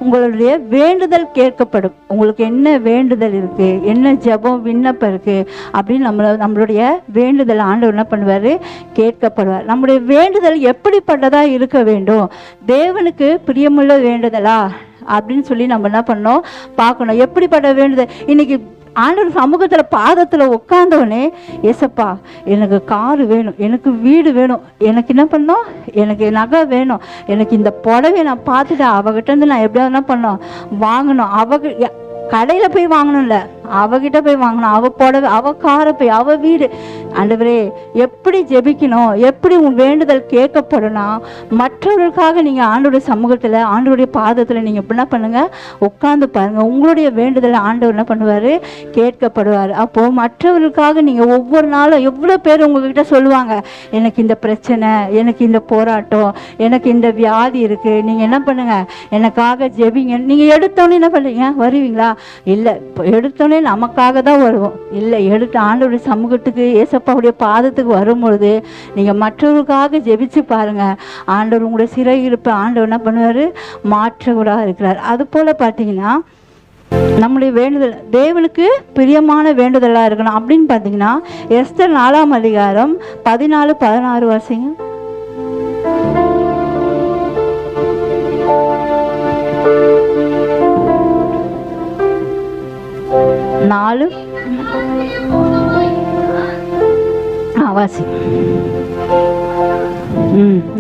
உங்களுடைய வேண்டுதல் கேட்கப்படும். உங்களுக்கு என்ன வேண்டுதல் இருக்குது, என்ன ஜெபம் விண்ணப்பம் இருக்குது அப்படின்னு நம்மளுடைய வேண்டுதல் ஆண்டவர் என்ன பண்ணுவார், கேட்கப்படுவார். நம்முடைய வேண்டுதல் எப்படிப்பட்டதாக இருக்க வேண்டும், தேவனுக்கு பிரியமுள்ள வேண்டுதலா அப்படின்னு சொல்லி நம்ம என்ன பண்ணோம் பார்க்கணும். எப்படிப்பட்ட வேண்டுதல், இன்னைக்கு ஆண்டவர் சமூகத்தில் பாதத்தில் உட்காந்தவனே, ஏசப்பா எனக்கு காரு வேணும், எனக்கு வீடு வேணும், எனக்கு என்ன பண்ணோம், எனக்கு நகை வேணும், எனக்கு இந்த புடவை நான் பார்த்துட்டு அவகிட்டேருந்து நான் எப்படியாவது என்ன பண்ணோம் வாங்கணும். கடையில் போய் வாங்கணும்ல, அவகிட்ட போய் வாங்கணும், அவள் புடவை, அவள் காரை போய், அவள் வீடு. ஆண்டவரே எப்படி ஜெபிக்கணும், எப்படி உன் வேண்டுதல் கேட்கப்படணும், மற்றவர்களுக்காக நீங்கள் ஆண்டவருடைய சமூகத்தில் ஆண்டவருடைய பாதத்தில் நீங்கள் என்ன பண்ணுங்கள், உட்காந்து பாருங்கள். உங்களுடைய வேண்டுதலை ஆண்டவர் என்ன பண்ணுவார், கேட்கப்படுவார். அப்போது மற்றவர்களுக்காக நீங்கள் ஒவ்வொரு நாளும் எவ்வளோ பேர் உங்ககிட்ட சொல்லுவாங்க, எனக்கு இந்த பிரச்சனை, எனக்கு இந்த போராட்டம், எனக்கு இந்த வியாதி இருக்குது, நீங்கள் என்ன பண்ணுங்கள் எனக்காக ஜெபிங்க. நீங்கள் எடுத்தோன்னே என்ன பண்ணுறீங்க, வருவீங்களா, இல்லை எடுத்தோன்னே நமக்காக தான் வருவோம், இல்லை எடுத்து ஆண்டவருடைய சமூகத்துக்கு ஏசப்பாவுடைய பாதத்துக்கு வரும்பொழுது நீங்கள் மற்றவர்களுக்காக ஜெபிச்சு பாருங்கள். ஆண்டவர் உங்களுடைய சிறையிருப்பை ஆண்டவர் என்ன பண்ணுவார், மாற்றவராக இருக்கிறார். அது போல் பார்த்தீங்கன்னா நம்முடைய வேண்டுதல் தேவனுக்கு பிரியமான வேண்டுதலாக இருக்கணும். அப்படின்னு பார்த்தீங்கன்னா எஸ்தர் 4ஆம் அதிகாரம் 14-16 வாசிங்க. 4 வாசி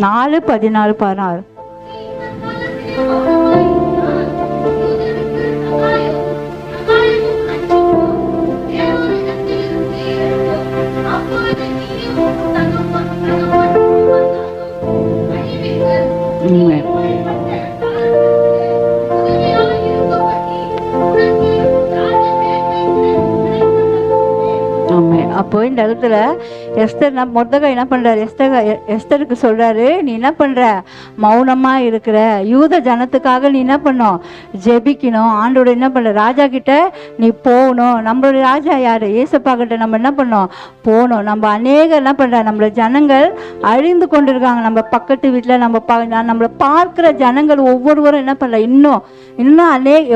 4:14-16. அப்போ இந்த இடத்துல எஸ்தர் மொர்தெகாய் என்ன பண்ணுறாரு, எஸ்தருக்கு சொல்கிறாரு, நீ என்ன பண்ணுற, மௌனமாக இருக்கிற, யூத ஜனத்துக்காக நீ என்ன பண்ணணும், ஜெபிக்கணும். ஆண்டோட என்ன பண்ணுற, ராஜா கிட்ட நீ போகணும். நம்மளுடைய ராஜா யார், ஏசப்பா கிட்ட நம்ம என்ன பண்ணோம், போகணும். நம்ம அநேகம் என்ன பண்ணுற, நம்மளோட ஜனங்கள் அழிந்து கொண்டு இருக்காங்க. நம்ம பக்கத்து வீட்டில் நம்மளை பார்க்குற ஜனங்கள் ஒவ்வொருவரும் என்ன பண்ணல, இன்னும்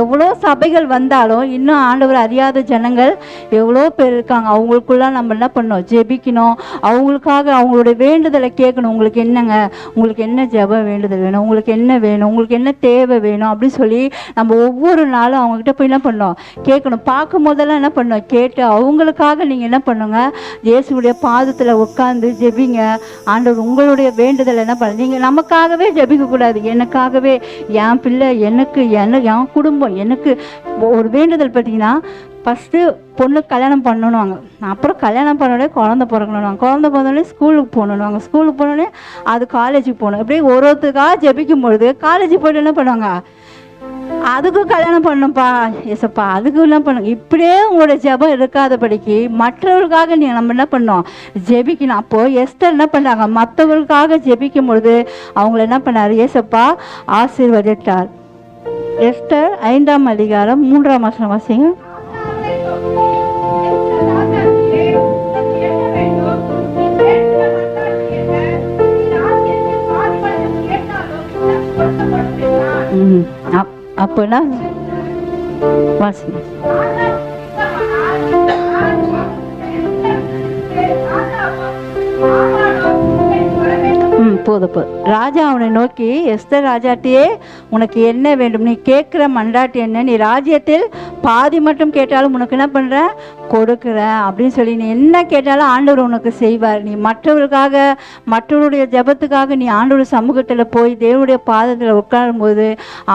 எவ்வளோ சபைகள் வந்தாலும் இன்னும் ஆண்டவர் அறியாத ஜனங்கள் எவ்வளோ பேர் இருக்காங்க. அவங்களுக்குள்ள நம்ம என்ன பண்ணோம், ஜெபிக்கணும். அவங்களுக்காக அவங்களுடைய வேண்டுதலை கேட்கணும். உங்களுக்கு என்னங்க, உங்களுக்கு என்ன ஜெப வேண்டுதல் வேணும், உங்களுக்கு என்ன வேணும், உங்களுக்கு என்ன தேவை வேணும் அப்படின்னு சொல்லி நம்ம ஒவ்வொரு நாளும் அவங்ககிட்ட போய் என்ன பண்ணோம், கேட்கணும். பார்க்கும் போதெல்லாம் என்ன பண்ணோம், கேட்டு அவங்களுக்காக நீங்கள் என்ன பண்ணுங்க, இயேசுடைய பாதத்தில் உட்காந்து ஜெபிங்க. ஆண்டவர் உங்களுடைய வேண்டுதல் என்ன பண்ண, நீங்கள் நமக்காகவே ஜெபிக்கக்கூடாது. எனக்காகவே, என் பிள்ளை, எனக்கு என் குடும்பம், எனக்கு ஒரு வேண்டுதல் பார்த்தீங்கன்னா ஃபஸ்ட்டு பொண்ணு கல்யாணம் பண்ணணுவாங்க, அப்புறம் கல்யாணம் பண்ணோடனே குழந்தை பிறக்கணுவாங்க, குழந்தை பிறந்தோடனே ஸ்கூலுக்கு போகணுவாங்க, ஸ்கூலுக்கு போனோடனே அது காலேஜுக்கு போகணும். இப்படி ஒருத்தருக்காக ஜெபிக்கும் பொழுது காலேஜுக்கு போய்ட்டு என்ன பண்ணுவாங்க, அதுக்கும் கல்யாணம் பண்ணணும்ப்பா ஏசப்பா, அதுக்குலாம் பண்ணுங்க. இப்படியே உங்களோட ஜெபம் இருக்காதபடிக்கு மற்றவர்களுக்காக நீங்கள் நம்ம என்ன பண்ணோம், ஜெபிக்கணும். அப்போது எஸ்தர் என்ன பண்ணாங்க, மற்றவர்களுக்காக ஜெபிக்கும் பொழுது அவங்கள என்ன பண்ணார், ஏசப்பா ஆசீர்வதித்தார். எஸ்தர் 5ஆம் அதிகாரம் 3ஆம் வசனம் வாசிங்க. அப்போனா வாசிங்க. போதும். ராஜா அவனை நோக்கி, எஸ்தர் ராஜாட்டியே, உனக்கு என்ன வேண்டும், நீ கேட்குற மண்டாட்டி என்ன, நீ ராஜ்யத்தில் பாதி மட்டும் கேட்டாலும் உனக்கு என்ன பண்ணுற, கொடுக்குறேன் அப்படின்னு சொல்லி நீ என்ன கேட்டாலும் ஆண்டவர் உனக்கு செய்வார். நீ மற்றவர்களுக்காக மற்றவருடைய ஜபத்துக்காக நீ ஆண்டவர் சமூகத்தில் போய் தேவனுடைய பாதத்தில் உட்காரும்போது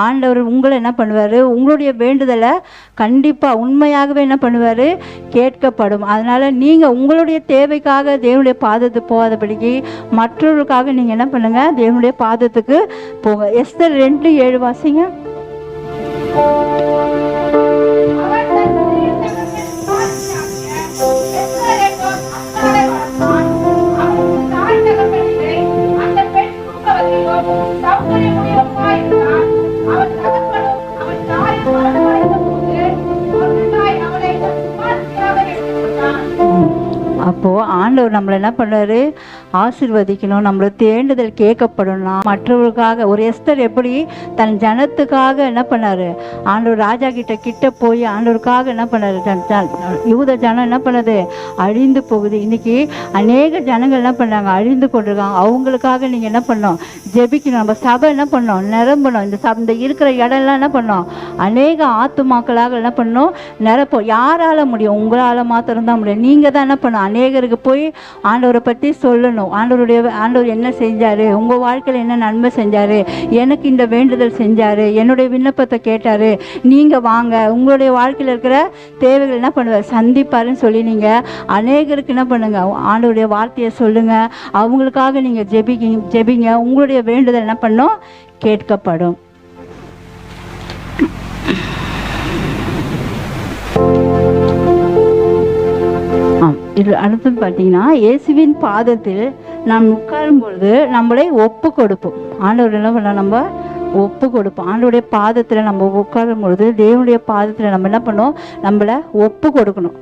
ஆண்டவர் உங்களை என்ன பண்ணுவார், உங்களுடைய வேண்டுதலை கண்டிப்பாக உண்மையாகவே என்ன பண்ணுவார், கேட்கப்படும். அதனால் நீங்கள் உங்களுடைய தேவைக்காக தேவனுடைய பாதத்துக்கு போகாதபடிக்கு மற்றவர்களுக்காக நீங்கள் என்ன பண்ணுங்க, தேவனுடைய பாதத்துக்கு போங்க. எஸ்தர் 2:7 வாசிங்க. அப்போது ஆண்டவர் நம்மளை என்ன பண்ணுறாரு, ஆசீர்வதிக்கணும், நம்மளை தேண்டுதல் கேட்கப்படணும். மற்றவர்களுக்காக ஒரு எஸ்தர் எப்படி தன் ஜனத்துக்காக என்ன பண்ணார், ஆண்டவர் ராஜா கிட்ட போய் ஆண்டவருக்காக என்ன பண்ணார், யூத ஜனம் என்ன பண்ணுது, அழிந்து போகுது. இன்றைக்கி அநேக ஜனங்கள் என்ன பண்ணுறாங்க, அழிந்து கொண்டிருக்காங்க. அவங்களுக்காக நீங்கள் என்ன பண்ணோம், ஜெபிக்கணும். நம்ம சபை என்ன பண்ணோம், நிரம்பணும். இந்த இருக்கிற இடம்லாம் என்ன பண்ணோம், அநேக ஆத்துமாக்களாக என்ன பண்ணோம், நிரப்போம். யாரால் முடியும், உங்களால் மாத்திரம்தான் முடியும். நீங்கள் தான் என்ன பண்ணணும், அநேகருக்கு போய் ஆண்டவரை பற்றி சொல்லணும். ஆண்டவர் என்ன செஞ்சார், உங்கள் வாழ்க்கையில் என்ன நன்மை செஞ்சார், எனக்கு இந்த வேண்டுதல் செஞ்சார், என்னுடைய விண்ணப்பத்தை கேட்டார், நீங்கள் வாங்க, உங்களுடைய வாழ்க்கையில் இருக்கிற தேவைகள் என்ன பண்ணுவார், சந்திப்பாருன்னு சொல்லி நீங்கள் அநேகருக்கு என்ன பண்ணுங்க, ஆண்டவருடைய வார்த்தையை சொல்லுங்கள். அவங்களுக்காக நீங்கள் ஜெபிங்க. உங்களுடைய வேண்டுதல் என்ன பண்ணும், கேட்கப்படும். இது அடுத்தது பார்த்தீங்கன்னா, இயேசுவின் பாதத்தில் நாம் உட்காரும் பொழுது நம்மளை ஒப்பு கொடுப்போம். ஆண்டவர் என்ன பண்ண, நம்ம ஒப்பு கொடுப்போம். ஆண்டவருடைய பாதத்தில் நம்ம உட்காரும் பொழுது தேவனுடைய பாதத்தில் நம்ம என்ன பண்ணோம், நம்மளை ஒப்பு கொடுக்கணும்.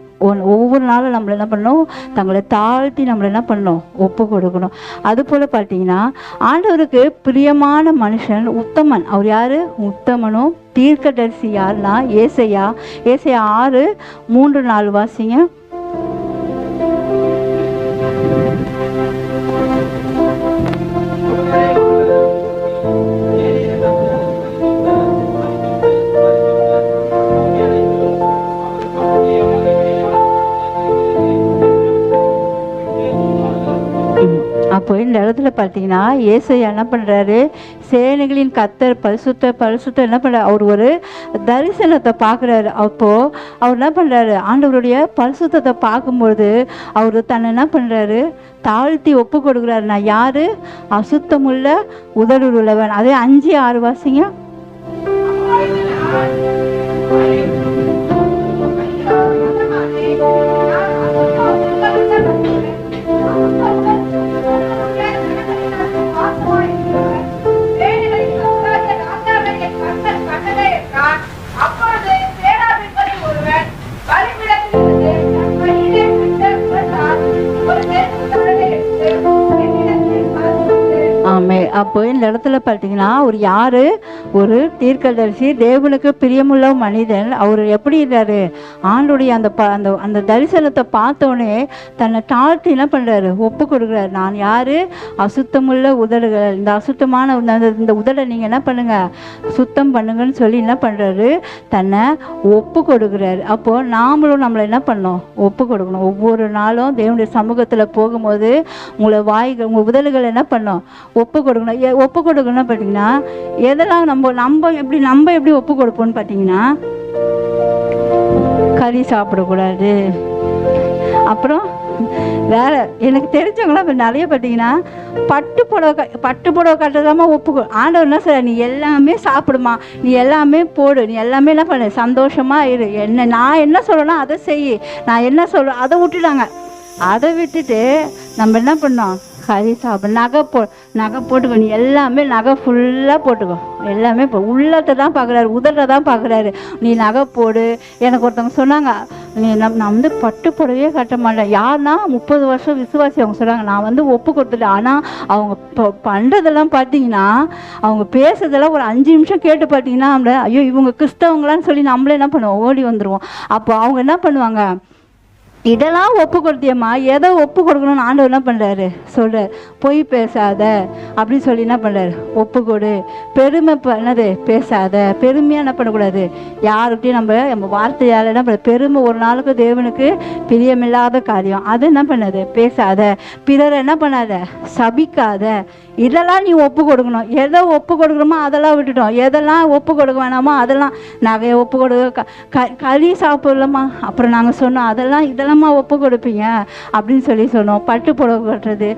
ஒவ்வொரு நாளும் நம்மளை என்ன பண்ணணும், தங்களை தாழ்த்தி நம்மளை என்ன பண்ணணும், ஒப்பு கொடுக்கணும். அதுபோல் பார்த்தீங்கன்னா, ஆண்டவருக்கு பிரியமான மனுஷன் உத்தமன். அவர் யார், உத்தமனும் தீர்க்கதரிசி யாருன்னா ஏசையா 6:3-4 வாசிங்க. அப்போ இந்த இடத்துல பார்த்தீங்கன்னா, ஏசையா என்ன பண்ணுறாரு, சேனைகளின் கர்த்தர் பரிசுத்த என்ன பண்ணுறாரு, அவர் ஒரு தரிசனத்தை பார்க்குறாரு. அப்போது அவர் என்ன பண்ணுறாரு, ஆண்டவருடைய பரிசுத்தத்தை பார்க்கும்பொழுது அவர் தன்னை என்ன பண்ணுறாரு, தாழ்த்தி ஒப்பு கொடுக்குறாரு. நான் யார், அசுத்தமுள்ள உதடுள்ளவன். அதே 5:6 வாசிங்க. அப்போ இந்த இடத்துல பார்த்தீங்கன்னா, ஒரு யார், ஒரு தீர்க்கதரிசி, தேவனுக்கு பிரியமுள்ள மனிதன். அவர் எப்படி இருந்தார், ஆண்டுடைய அந்த தரிசனத்தை பார்த்தோன்னே தன்னை தாழ்த்தி என்ன பண்ணுறாரு, ஒப்பு கொடுக்குறாரு. நான் யார், அசுத்தமுள்ள உதடுகள், இந்த அசுத்தமான இந்த உதடை நீங்கள் என்ன பண்ணுங்கள், சுத்தம் பண்ணுங்கன்னு சொல்லி என்ன பண்ணுறாரு, தன்னை ஒப்பு கொடுக்குறாரு. அப்போது நாமளும் நம்மளை என்ன பண்ணோம், ஒப்பு கொடுக்கணும். ஒவ்வொரு நாளும் தேவனுடைய சமூகத்தில் போகும்போது உங்கள் உதடுகள் என்ன பண்ணோம், ஒப்பு கொடுக்கணும். ஒப்பு கொடுக்கணும்னு பார்த்தீங்கன்னா, எதெல்லாம் நம்ம எப்படி ஒப்பு கொடுப்போம்னு பார்த்தீங்கன்னா, கறி சாப்பிடக்கூடாது, அப்புறம் வேற எனக்கு தெரிஞ்சவங்களாம் இப்போ நிறைய பார்த்தீங்கன்னா பட்டு புடவை கட்டுறதாம ஒப்புக்கோ. ஆண்டவர் என்ன சொல்ற, நீ எல்லாமே சாப்பிடுமா, நீ எல்லாமே போடு, நீ எல்லாமே என்ன பண்ணு, சந்தோஷமா இரு, என்ன நான் என்ன சொல்கிறேன்னா அதை செய், நான் என்ன சொல்கிறேன் அதை விட்டுட்டாங்க. அதை விட்டுட்டு நம்ம என்ன பண்ணோம், கறி சாப்பிட, நகை போட்டுக்கோ, நீ எல்லாமே நகை ஃபுல்லாக போட்டுக்கோ, எல்லாமே உள்ளத்தை தான் பார்க்குறாரு, உதட்டை தான் பார்க்குறாரு, நீ நகை போடு. எனக்கு ஒருத்தவங்க சொன்னாங்க, நான் வந்து பட்டு புடவையே கட்ட மாட்டேன். யாருன்னா 30 வருஷம் விசுவாசி, அவங்க சொல்கிறாங்க, நான் வந்து ஒப்பு கொடுத்துட்டேன். ஆனால் அவங்க பண்ணுறதெல்லாம் பார்த்தீங்கன்னா, அவங்க பேசுறதெல்லாம் ஒரு 5 நிமிஷம் கேட்டு பார்த்தீங்கன்னா நம்மள ஐயோ இவங்க கிறிஸ்தவங்களான்னு சொல்லி நம்மளே என்ன பண்ணுவோம், ஓடி வந்துடுவோம். அப்போ அவங்க என்ன பண்ணுவாங்க, இதெல்லாம் ஒப்பு கொடுத்தியம்மா, எதை ஒப்பு கொடுக்கணும்னு ஆண்டவர் என்ன பண்ணுறாரு சொல்கிறார், பொய் பேசாத அப்படின்னு சொல்லி என்ன பண்ணுறாரு, ஒப்பு கொடு. பெருமை என்னது பேசாத, பெருமையாக என்ன பண்ணக்கூடாது, யாருக்கிட்டையும் நம்ம வார்த்தையால் என்ன பண்ண, பெருமை ஒரு நாளுக்கு தேவனுக்கு பிரியமில்லாத காரியம். அது என்ன பண்ணாது, பேசாத. பிறரை என்ன பண்ணாத, சபிக்காத. இதெல்லாம் நீ ஒப்பு கொடுக்கணும். எதை ஒப்பு கொடுக்கணுமோ அதெல்லாம் விட்டுட்டோம், எதெல்லாம் ஒப்பு கொடுக்க வேணாமோ அதெல்லாம். நகையை ஒப்பு கொடுக்க, கறி சாப்பிடலாமா, அப்புறம் நாங்கள் சொன்னோம் அதெல்லாம் இதெல்லாமா ஒப்பு கொடுப்பீங்க அப்படின்னு சொல்லி சொன்னோம். பட்டு புடவை கட்டுறது,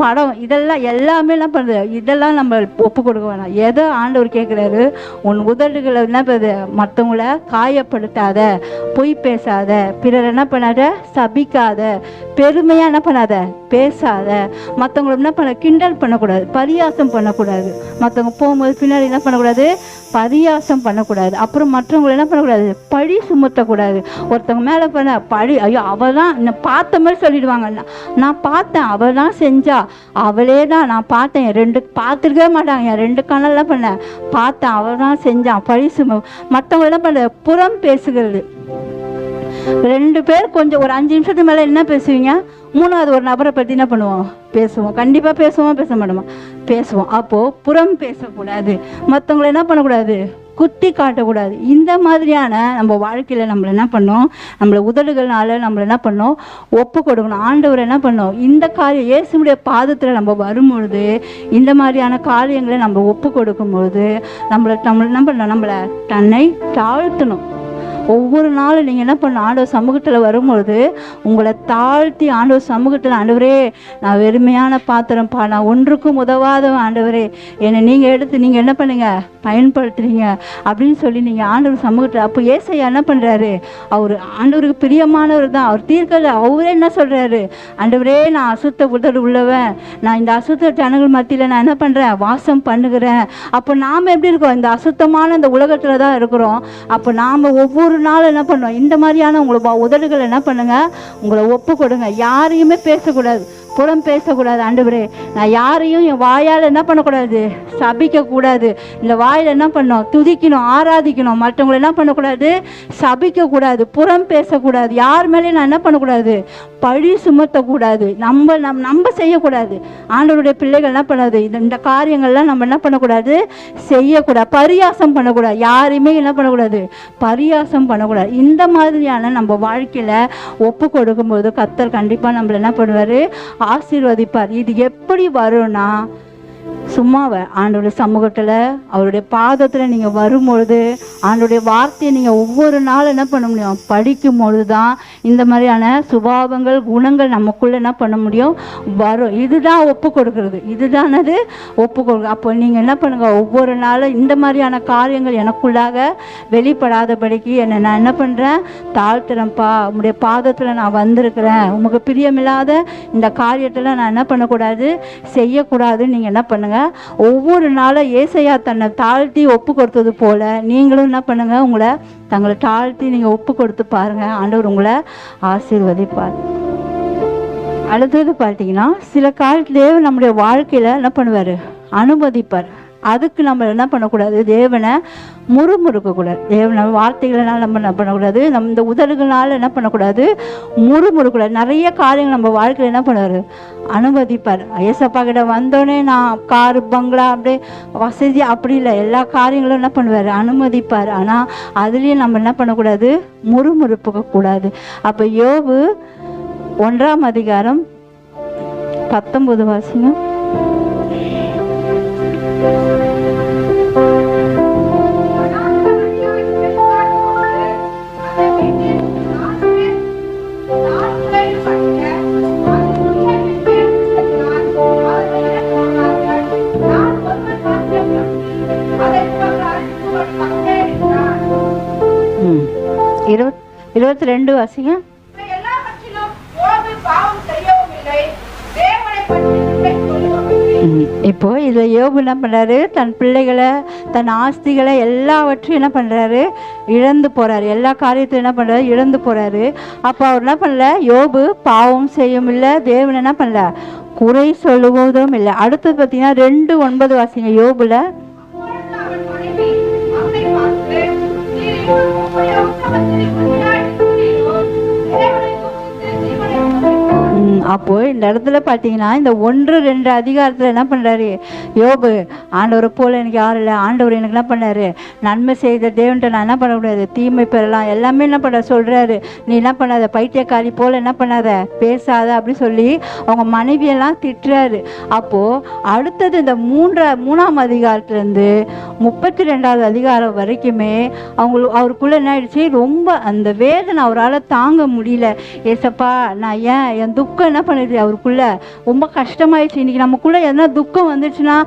படம், இதெல்லாம் எல்லாமே என்ன பண்ணுறது, இதெல்லாம் நம்ம ஒப்பு கொடுக்க வேணாம். எதை ஆண்டவர் கேட்குறாரு, உன் உதடுகளை என்ன பண்ணுது, மற்றவங்கள காயப்படுத்தாத, பொய் பேசாத, பிறர் என்ன பண்ணாத, சபிக்காத, பெருமையாக என்ன பண்ணாத, பேசாத, மற்றவங்களை என்ன பண்ண, கிண்டல் பண்ணக்கூடாது, பரியாசம் பண்ணக்கூடாது, மற்றவங்க போகும்போது பின்னாடி என்ன பண்ணக்கூடாது, பரியாசம் பண்ணக்கூடாது. அப்புறம் மற்றவங்களை என்ன பண்ணக்கூடாது, பழி சுமத்தக்கூடாது. ஒருத்தவங்க மேலே பண்ண பழி, ஐயோ அவள் தான் என்னை பார்த்த மாதிரி சொல்லிடுவாங்க, நான் பார்த்தேன் அவள் தான் செஞ்சா, அவளே தான் நான் பார்த்தேன், பார்த்துருக்கவே மாட்டாங்க, என் 2 கண்ணெல்லாம் பண்ணேன், பார்த்தேன் அவள் தான் செஞ்சான், பழி மற்றவங்க என்ன பண்ண, புறம் பேசுகிறது. 2 பேர் கொஞ்சம் ஒரு 5 நிமிஷத்துக்கு மேலே என்ன பேசுவீங்க, 3வது ஒரு நபரை பற்றி என்ன பண்ணுவோம், பேசுவோம். கண்டிப்பாக பேசுவோம், பேச மாட்டோமா, பேசுவோம். அப்போது புறம் பேசக்கூடாது, மற்றவங்களை என்ன பண்ணக்கூடாது, குத்தி காட்டக்கூடாது. இந்த மாதிரியான நம்ம வாழ்க்கையில் நம்மளை என்ன பண்ணோம், நம்மளை உதடுகள்னால நம்மளை என்ன பண்ணோம், ஒப்பு கொடுக்கணும். ஆண்டவர் என்ன பண்ணோம், இந்த காரியம் இயேசுடைய பாதத்தில் நம்ம வரும்பொழுது, இந்த மாதிரியான காரியங்களை நம்ம ஒப்பு கொடுக்கும்பொழுது நம்மளை என்ன பண்ணணும், நம்மளை தன்னை தாழ்த்தணும். ஒவ்வொரு நாளும் நீங்கள் என்ன பண்ணணும், ஆண்டவர் சமூகத்தில் வரும்பொழுது உங்களை தாழ்த்தி ஆண்டவர் சமூகத்தில், ஆண்டவரே நான் வெறுமையான பாத்திரம்ப்பா, நான் ஒன்றுக்கும் உதவாதவன் ஆண்டவரே, என்னை நீங்கள் எடுத்து நீங்கள் என்ன பண்ணுங்க, பயன்படுத்துறீங்க அப்படின்னு சொல்லி நீங்கள் ஆண்டவர் சமூகத்தில். அப்போ ஏசையா என்ன பண்ணுறாரு, அவர் ஆண்டவருக்கு பிரியமானவர் தான், அவர் தீர்க்கல, அவரே என்ன சொல்கிறாரு, ஆண்டவரே நான் அசுத்த உதடு உள்ளவன், நான் இந்த அசுத்த ஜனங்கள் மத்தியில் நான் என்ன பண்ணுறேன், வாசம் பண்ணுகிறேன். அப்போ நாம் எப்படி இருக்கோம், இந்த அசுத்தமான இந்த உலகத்தில் தான் இருக்கிறோம். அப்போ நாம் ஒவ்வொரு நாள் என்ன பண்ணுவோம், இந்த மாதிரியான உங்களை உதடுகள் என்ன பண்ணுங்க, உங்களை ஒப்பு கொடுங்க. யாரையுமே பேசக்கூடாது, புறம் பேசக்கூடாது. ஆண்டவரே நான் யாரையும் என் வாயால் என்ன பண்ணக்கூடாது, சபிக்கக்கூடாது. இந்த வாயில் என்ன பண்ணோம், துதிக்கணும், ஆராதிக்கணும். மற்றவங்களை என்ன பண்ணக்கூடாது, சபிக்கக்கூடாது, புறம் பேசக்கூடாது. யார் மேலேயும் நான் என்ன பண்ணக்கூடாது, பழி சுமத்தக்கூடாது. நம்ம செய்யக்கூடாது. ஆண்டவருடைய பிள்ளைகள் என்ன பண்ணாது, இந்த காரியங்கள்லாம் நம்ம என்ன பண்ணக்கூடாது, செய்யக்கூடாது. பரியாசம் பண்ணக்கூடாது, யாரையுமே என்ன பண்ணக்கூடாது, பரியாசம் பண்ணக்கூடாது. இந்த மாதிரியான நம்ம வாழ்க்கையில் ஒப்பு கொடுக்கும்போது கர்த்தர் கண்டிப்பாக நம்மளை என்ன பண்ணுவார், ஆசீர்வதிப்பார். இது எப்படி வரும்னா, சும்மாவை ஆண்டோடைய சமூகத்தில் அவருடைய பாதத்தில் நீங்கள் வரும்பொழுது, ஆண்டோடைய வார்த்தையை நீங்கள் ஒவ்வொரு நாள் என்ன பண்ண முடியும், படிக்கும் பொழுது தான் இந்த மாதிரியான சுபாவங்கள், குணங்கள் நமக்குள்ளே என்ன பண்ண முடியும், வரும். இதுதான் ஒப்பு கொடுக்கறது, இதுதானது ஒப்பு கொடுக்க. அப்போ நீங்கள் என்ன பண்ணுங்கள், ஒவ்வொரு நாளும் இந்த மாதிரியான காரியங்கள் எனக்குள்ளாக வெளிப்படாதபடிக்கு என்னை நான் என்ன பண்ணுறேன், தாழ்த்துறேன்ப்பா, உங்களுடைய பாதத்தில் நான் வந்திருக்கிறேன், உமக்கு பிரியமில்லாத இந்த காரியத்தில் நான் என்ன பண்ணக்கூடாது, செய்யக்கூடாதுன்னு நீங்கள் என்ன பண்ணுங்கள், ஒவ்வொரு நாளும் ஏசையா தன்னை தாழ்த்தி ஒப்பு கொடுத்தது போல நீங்களும் என்ன பண்ணுங்க, உங்களை தங்களை தாழ்த்தி நீங்க ஒப்பு கொடுத்து பாருங்க, ஆண்டவர் உங்களை ஆசீர்வதிப்பார். அடுத்தது பார்த்தீங்கன்னா, சில காலத்திலே நம்முடைய வாழ்க்கையில என்ன பண்ணுவார், அனுமதிப்பார். அதுக்கு நம்ம என்ன பண்ணக்கூடாது, தேவனை முறுமுறுக்கக்கூடாது. தேவனை வார்த்தைகளால் நம்ம என்ன பண்ணக்கூடாது, நம்ம இந்த உதடுகளால் என்ன பண்ணக்கூடாது, முறுமுறுக்கூடாது. நிறைய காரியங்கள் நம்ம வாழ்க்கையில் என்ன பண்ணுவார், அனுமதிப்பார். ஏசப்பா கிட்ட வந்தோடனே நான் காரு, பங்களா, அப்படியே வசதி அப்படி இல்லை, எல்லா காரியங்களும் என்ன பண்ணுவார், அனுமதிப்பார். ஆனால் அதுலேயும் நம்ம என்ன பண்ணக்கூடாது, முறுமுறுப்புக்கக்கூடாது. அப்போ யோபு 1ஆம் அதிகாரம் 19 வாசிங்க. அந்த 22 வாசிங்க. இவை எல்லாவற்றிலும் யோபு பாவம் செய்யவும் இல்லை, தேவனை பற்றி நிந்தை சொல்லவும் இல்லை. இப்போ இதில் யோபு என்ன பண்ணுறாரு, தன் பிள்ளைகளை தன் ஆஸ்திகளை எல்லாவற்றையும் என்ன பண்ணுறாரு, இழந்து போகிறாரு. எல்லா காரியத்தையும் என்ன பண்ணுறாரு, இழந்து போகிறாரு. அப்போ அவர் என்ன பண்ணல, யோபு பாவம் செய்யவும் இல்லை, தேவன் என்ன பண்ணல, குறை சொல்லுவதும் இல்லை. அடுத்தது பார்த்தீங்கன்னா 2:9 வாசிங்க. யோபுல அப்பொழுது அவன் மனைவி அவனை பார்த்து, நீர் இன்னும் உம்முடைய உத்தமத்தினை குறியாய் இருக்கிறீரோ, தேவனை தூஷித்து ஜீவனை தூஷித்தார். அப்போ இந்த இடத்துல பார்த்தீங்கன்னா இந்த 1-2 அதிகாரத்தில் என்ன பண்ணுறாரு யோபு, ஆண்டவரை போல் எனக்கு யாரும் இல்லை, ஆண்டவர் எனக்கு என்ன பண்ணாரு, நன்மை செய்த தேவன்ட்ட நான் என்ன பண்ணக்கூடாது, தீமை பெறலாம், எல்லாமே என்ன பண்ண சொல்கிறாரு. நீ என்ன பண்ணாத, பைத்தியக்காரி போல் என்ன பண்ணாத, பேசாத அப்படி சொல்லி அவங்க மனைவியெல்லாம் திட்டுறாரு. அப்போது அடுத்தது இந்த 3ஆம் அதிகாரத்துலேருந்து 32வது அதிகாரம் வரைக்குமே அவருக்குள்ளே என்ன ஆயிடுச்சு, ரொம்ப அந்த வேதனை அவரால் தாங்க முடியல. ஏசப்பா நான் ஏன், என் துக்கம் என்ன பண்ணிடுச்சு அவருக்குள்ள ரொம்ப கஷ்டமாயிடுச்சு. இன்றைக்கி நமக்குள்ளே எதனா துக்கம் வந்துடுச்சுன்னா,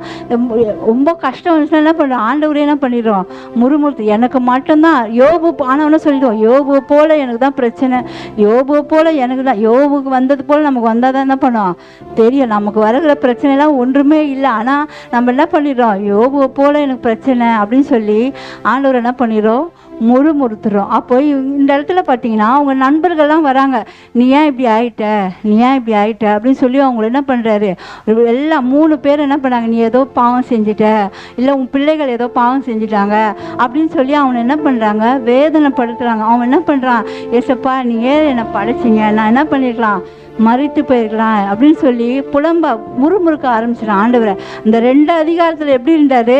ரொம்ப கஷ்டம் வந்துச்சுன்னா என்ன பண்ணுறோம், ஆண்டவரே என்ன பண்ணிடுறோம், முறுமுறுத்து எனக்கு மட்டும்தான். யோபு ஆனவன சொல்லிடுவோம், யோபுவை போல் எனக்கு தான் பிரச்சனை, யோபுவை போல் எனக்கு தான், யோபுக்கு வந்தது போல் நமக்கு வந்தால் தான் என்ன பண்ணோம் தெரியும், நமக்கு வருகிற பிரச்சனைலாம் ஒன்றுமே இல்லை. ஆனால் நம்ம என்ன பண்ணிடுறோம், யோபுவை போல் எனக்கு பிரச்சனை அப்படின்னு சொல்லி ஆண்டவர் என்ன பண்ணிடுறோம், முறுமுறுத்துறோம். அப்போ இந்த இடத்துல பார்த்தீங்கன்னா அவங்க நண்பர்கள்லாம் வராங்க, நீ ஏன் இப்படி ஆயிட்ட, நீ ஏன் இப்படி ஆயிட்ட அப்படின்னு சொல்லி அவங்கள என்ன பண்ணுறாரு, எல்லாம் 3 பேர் என்ன பண்ணாங்க, நீ ஏதோ பாவம் செஞ்சிட்ட, இல்லை உன் பிள்ளைகள் ஏதோ பாவம் செஞ்சிட்டாங்க அப்படின்னு சொல்லி அவனை என்ன பண்ணுறாங்க, வேதனைப்படுத்துகிறாங்க. அவன் என்ன பண்ணுறான், ஏசப்பா நீ ஏன் என்னை படைச்சிங்க, நான் என்ன பண்ணிருக்கலாம், மறித்து போயிருக்கலாம் அப்படின்னு சொல்லி முறுமுறுக்க ஆரம்பிச்சிடான் ஆண்டவரை. இந்த 2 அதிகாரத்தில் எப்படி இருந்தார்,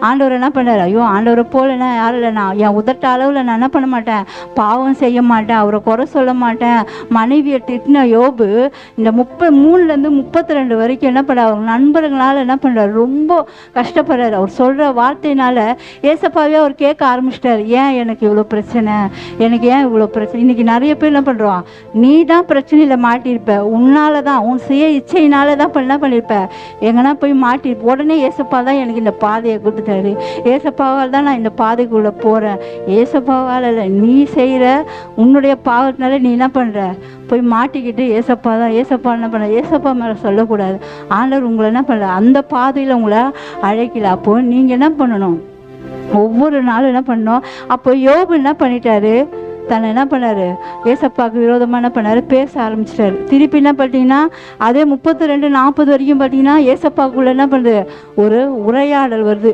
ஆண்டவர் என்ன பண்ணார், ஐயோ ஆண்டவரை போல் என்ன யாரும் இல்லை, நான் என் உதட்ட அளவில் நான் என்ன பண்ண மாட்டேன், பாவம் செய்ய மாட்டேன், அவரை குறை சொல்ல மாட்டேன். மனைவியை திட்டின யோபு இந்த 33லேருந்து 32 வரைக்கும் என்ன பண்ண, அவங்க நண்பர்களால் என்ன பண்ணுறாரு, ரொம்ப கஷ்டப்படுறாரு. அவர் சொல்கிற வார்த்தையினால ஏசப்பாவே அவர் கேட்க ஆரம்பிச்சிட்டார், ஏன் எனக்கு இவ்வளோ பிரச்சனை, எனக்கு ஏன் இவ்வளோ பிரச்சனை. இன்றைக்கி நிறைய பேர் என்ன பண்ணுறோம், நீ தான் பிரச்சனையில் மாட்டியிருப்ப, உன்னால தான், உன் சுய இச்சையினால தான் என்ன பண்ணியிருப்ப, எங்கன்னா போய் மாட்டிருப்ப. உடனே ஏசப்பா தான் எனக்கு இந்த பாதையை கொடுத்துட்டாரு, ஏசப்பாவால் தான் நான் இந்த பாதைக்குள்ளே போகிறேன், ஏசப்பாவால் இல்லை, நீ செய்கிற உன்னுடைய பாவத்தினால நீ என்ன பண்ணுற, போய் மாட்டிக்கிட்டு ஏசப்பா தான், ஏசப்பா என்ன பண்ண, ஏசப்பா மேலே சொல்லக்கூடாது. ஆண்டவர் உங்களை என்ன பண்ணுற, அந்த பாதையில் உங்களை அழைக்கல. அப்போது நீங்கள் என்ன பண்ணணும், ஒவ்வொரு நாளும் என்ன பண்ணணும். அப்போ யோபு என்ன பண்ணிட்டாரு, தன்னை என்ன பண்ணார், ஏசப்பாவுக்கு விரோதமாக என்ன பண்ணார், பேச ஆரம்பிச்சிட்டாரு. திருப்பி என்ன பார்த்தீங்கன்னா அதே 32-40 வரைக்கும் பார்த்தீங்கன்னா ஏசப்பாவுக்குள்ளே என்ன பண்ணுது, ஒரு உரையாடல் வருது.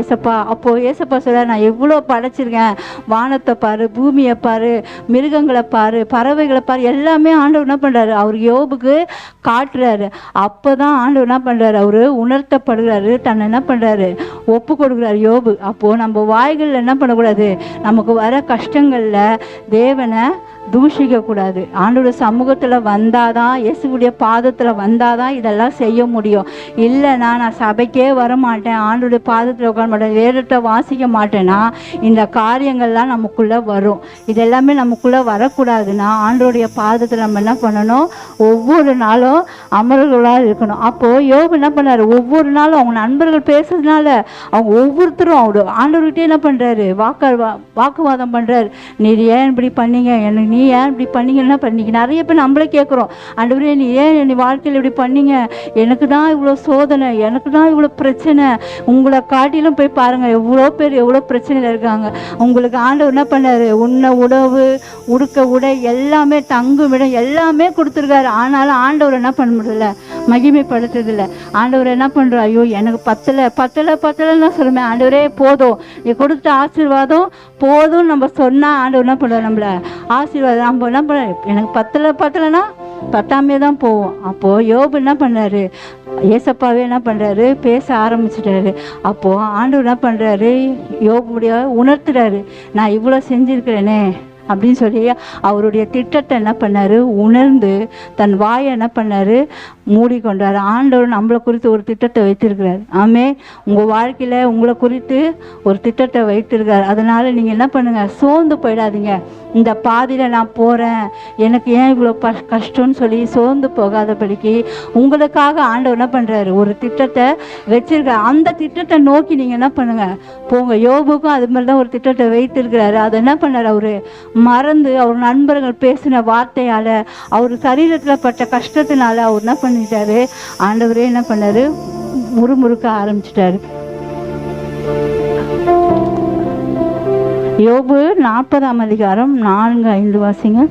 ஏசப்பா அப்போது ஏசப்பா சொல்ல, நான் எவ்வளோ படைச்சிருக்கேன், வானத்தை பாரு, பூமியை பாரு, மிருகங்களை பாரு, பறவைகளை பாரு, எல்லாமே ஆண்டவர் என்ன பண்ணுறாரு, அவர் யோபுக்கு காட்டுறாரு. அப்போ தான் ஆண்டவர் என்ன பண்ணுறாரு, அவர் உணர்த்தப்படுகிறாரு, தன்னை என்ன பண்ணுறாரு, ஒப்பு கொடுக்குறாரு யோபு. அப்போது நம்ம வாய்களில் என்ன பண்ணக்கூடாது, நமக்கு வர கஷ்டங்களில் தேவனை தூஷிக்கக்கூடாது. ஆண்டோட சமூகத்தில் வந்தாதான், இயேசுடைய பாதத்தில் வந்தாதான் இதெல்லாம் செய்ய முடியும். இல்லைனா நான் சபைக்கே வரமாட்டேன், ஆண்டோடைய பாதத்தில் உட்கார மாட்டேன், வேதத்தை வாசிக்க மாட்டேன்னா இந்த காரியங்கள்லாம் நமக்குள்ளே வரும். இதெல்லாமே நமக்குள்ளே வரக்கூடாதுன்னா ஆண்டோடைய பாதத்தில் நம்ம என்ன பண்ணணும், ஒவ்வொரு நாளும் அமர்களாக இருக்கணும். அப்போது யோபு என்ன பண்ணார், ஒவ்வொரு நாளும் அவங்க நண்பர்கள் பேசுறதுனால அவங்க ஒவ்வொருத்தரும் அவங்க ஆண்டவர்கிட்டே என்ன பண்ணுறாரு, வாக்குவாதம் பண்ணுறாரு. நீர் ஏன் இப்படி பண்ணீங்க, எனக்கு நீ ஏன் இப்படி பண்ணீங்கன்னா பண்ணீங்க. நிறைய பேர் நம்மளே கேட்குறோம், ஆண்டவரே நீ ஏன் என் வாழ்க்கையில் இப்படி பண்ணீங்க, எனக்கு தான் இவ்வளோ சோதனை, எனக்கு தான் இவ்வளோ பிரச்சனை. உங்களை காட்டிலும் போய் பாருங்கள், எவ்வளோ பேர் எவ்வளோ பிரச்சனையில் இருக்காங்க. உங்களுக்கு ஆண்டவர் என்ன பண்ணார், உண்ண உணவு, உடுக்க உடை, எல்லாமே தங்கும் இடம் எல்லாமே கொடுத்துருக்காரு. ஆனாலும் ஆண்டவர் என்ன பண்ண முடியல, மகிமைப்படுத்துறதில்ல. ஆண்டவர் என்ன பண்ணுறோம், ஐயோ எனக்கு பத்தலைன்னு சொல்லுவேன், ஆண்டவரே போதும், நீ கொடுத்த ஆசீர்வாதம் போதும் நம்ம சொன்னால் ஆண்டவர் என்ன பண்ணுவார், நம்மளை ஆசீர்வாதம் நம்ம என்ன பண்ண, எனக்கு பத்தலைன்னா பத்தாமே தான் போவோம். அப்போது யோபு என்ன பண்ணாரு, ஏசப்பாவே என்ன பண்ணுறாரு, பேச ஆரம்பிச்சிட்டாரு. அப்போது ஆண்டவர் என்ன பண்ணுறாரு, யோபுடைய உணர்த்துறாரு, நான் இவ்வளோ செஞ்சுருக்கிறேனே அப்படின்னு சொல்லி அவருடைய திட்டத்தை என்ன பண்ணார், உணர்ந்து தன் வாயை என்ன பண்ணார், மூடிக்கொண்டார். ஆண்டவர் நம்மளை குறித்து ஒரு திட்டத்தை வைத்திருக்கிறார். ஆமே, உங்கள் வாழ்க்கையில் உங்களை குறித்து ஒரு திட்டத்தை வைத்திருக்கார். அதனால் நீங்கள் என்ன பண்ணுங்கள், சோர்ந்து போயிடாதீங்க. இந்த பாதையில் நான் போகிறேன், எனக்கு ஏன் இவ்வளோ கஷ்டம்னு சொல்லி சோர்ந்து போகாதபடிக்கு உங்களுக்காக ஆண்டவர் என்ன பண்ணுறாரு, ஒரு திட்டத்தை வச்சிருக்கார். அந்த திட்டத்தை நோக்கி நீங்கள் என்ன பண்ணுங்கள், போங்க. யோபுக்கும் அது மாதிரி தான் ஒரு திட்டத்தை வைத்திருக்கிறாரு. அதை என்ன பண்ணார், அவர் மறந்து அவர் நண்பர்கள் பேசின வார்த்தையால் அவர் சரீரத்தில் பட்ட கஷ்டத்தினால அவர் என்ன பண்ணிட்டாரு, ஆண்டவரே என்ன பண்ணாரு, முறுமுறுக்க ஆரம்பிச்சிட்டாரு. யோபு 40ஆம் அதிகாரம் 4-5 வாசிங்க.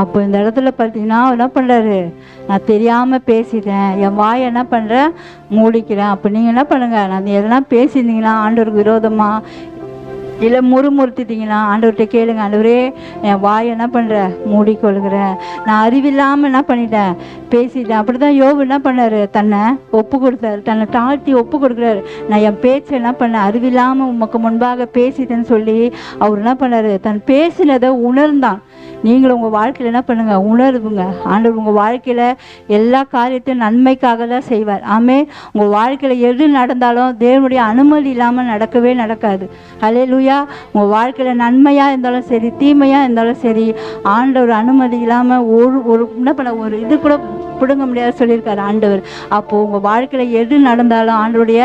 அப்போ இந்த இடத்துல பார்த்தீங்கன்னா என்ன பண்ணுறாரு, நான் தெரியாமல் பேசிட்டேன், என் வாயை என்ன பண்ணுறேன், மூடிக்கிறேன். அப்போ நீங்கள் என்ன பண்ணுங்கள், நான் எதெல்லாம் பேசியிருந்தீங்கன்னா ஆண்டவருக்கு விரோதமாக இல்லை முறுமுறுத்திட்டீங்கன்னா ஆண்டவர்கிட்ட கேளுங்க, ஆண்டவரே என் வாயை என்ன பண்ணுற, மூடிக்கொள்கிறேன், நான் அறிவில்லாமல் என்ன பண்ணிட்டேன், பேசிட்டேன். அப்படி தான் யோபு என்ன பண்ணார், தன்னை ஒப்பு கொடுத்தாரு, தன்னை தாழ்த்தி ஒப்பு கொடுக்குறாரு. நான் என் பேச்சை என்ன பண்ணேன், அறிவில்லாமல் உமக்கு முன்பாக பேசிட்டேன்னு சொல்லி அவர் என்ன பண்ணார், தன் பேசினதை உணர்ந்தான். நீங்களும் உங்கள் வாழ்க்கையில் என்ன பண்ணுங்கள், உணர்வுங்க. ஆண்டவர் உங்கள் வாழ்க்கையில் எல்லா காரியத்தையும் நன்மைக்காக தான் செய்வார். ஆமே, உங்கள் வாழ்க்கையில் எது நடந்தாலும் தேவனுடைய அனுமதி இல்லாமல் நடக்கவே நடக்காது. ஹல்லேலூயா. உங்கள் வாழ்க்கையில் நன்மையாக இருந்தாலும் சரி, தீமையாக இருந்தாலும் சரி, ஆண்டவர் அனுமதி இல்லாமல் ஒரு என்ன பண்ண ஒரு இது கூட பிடுங்க முடியாது சொல்லியிருக்காரு ஆண்டவர். அப்போது உங்கள் வாழ்க்கையில் எது நடந்தாலும் ஆண்டவருடைய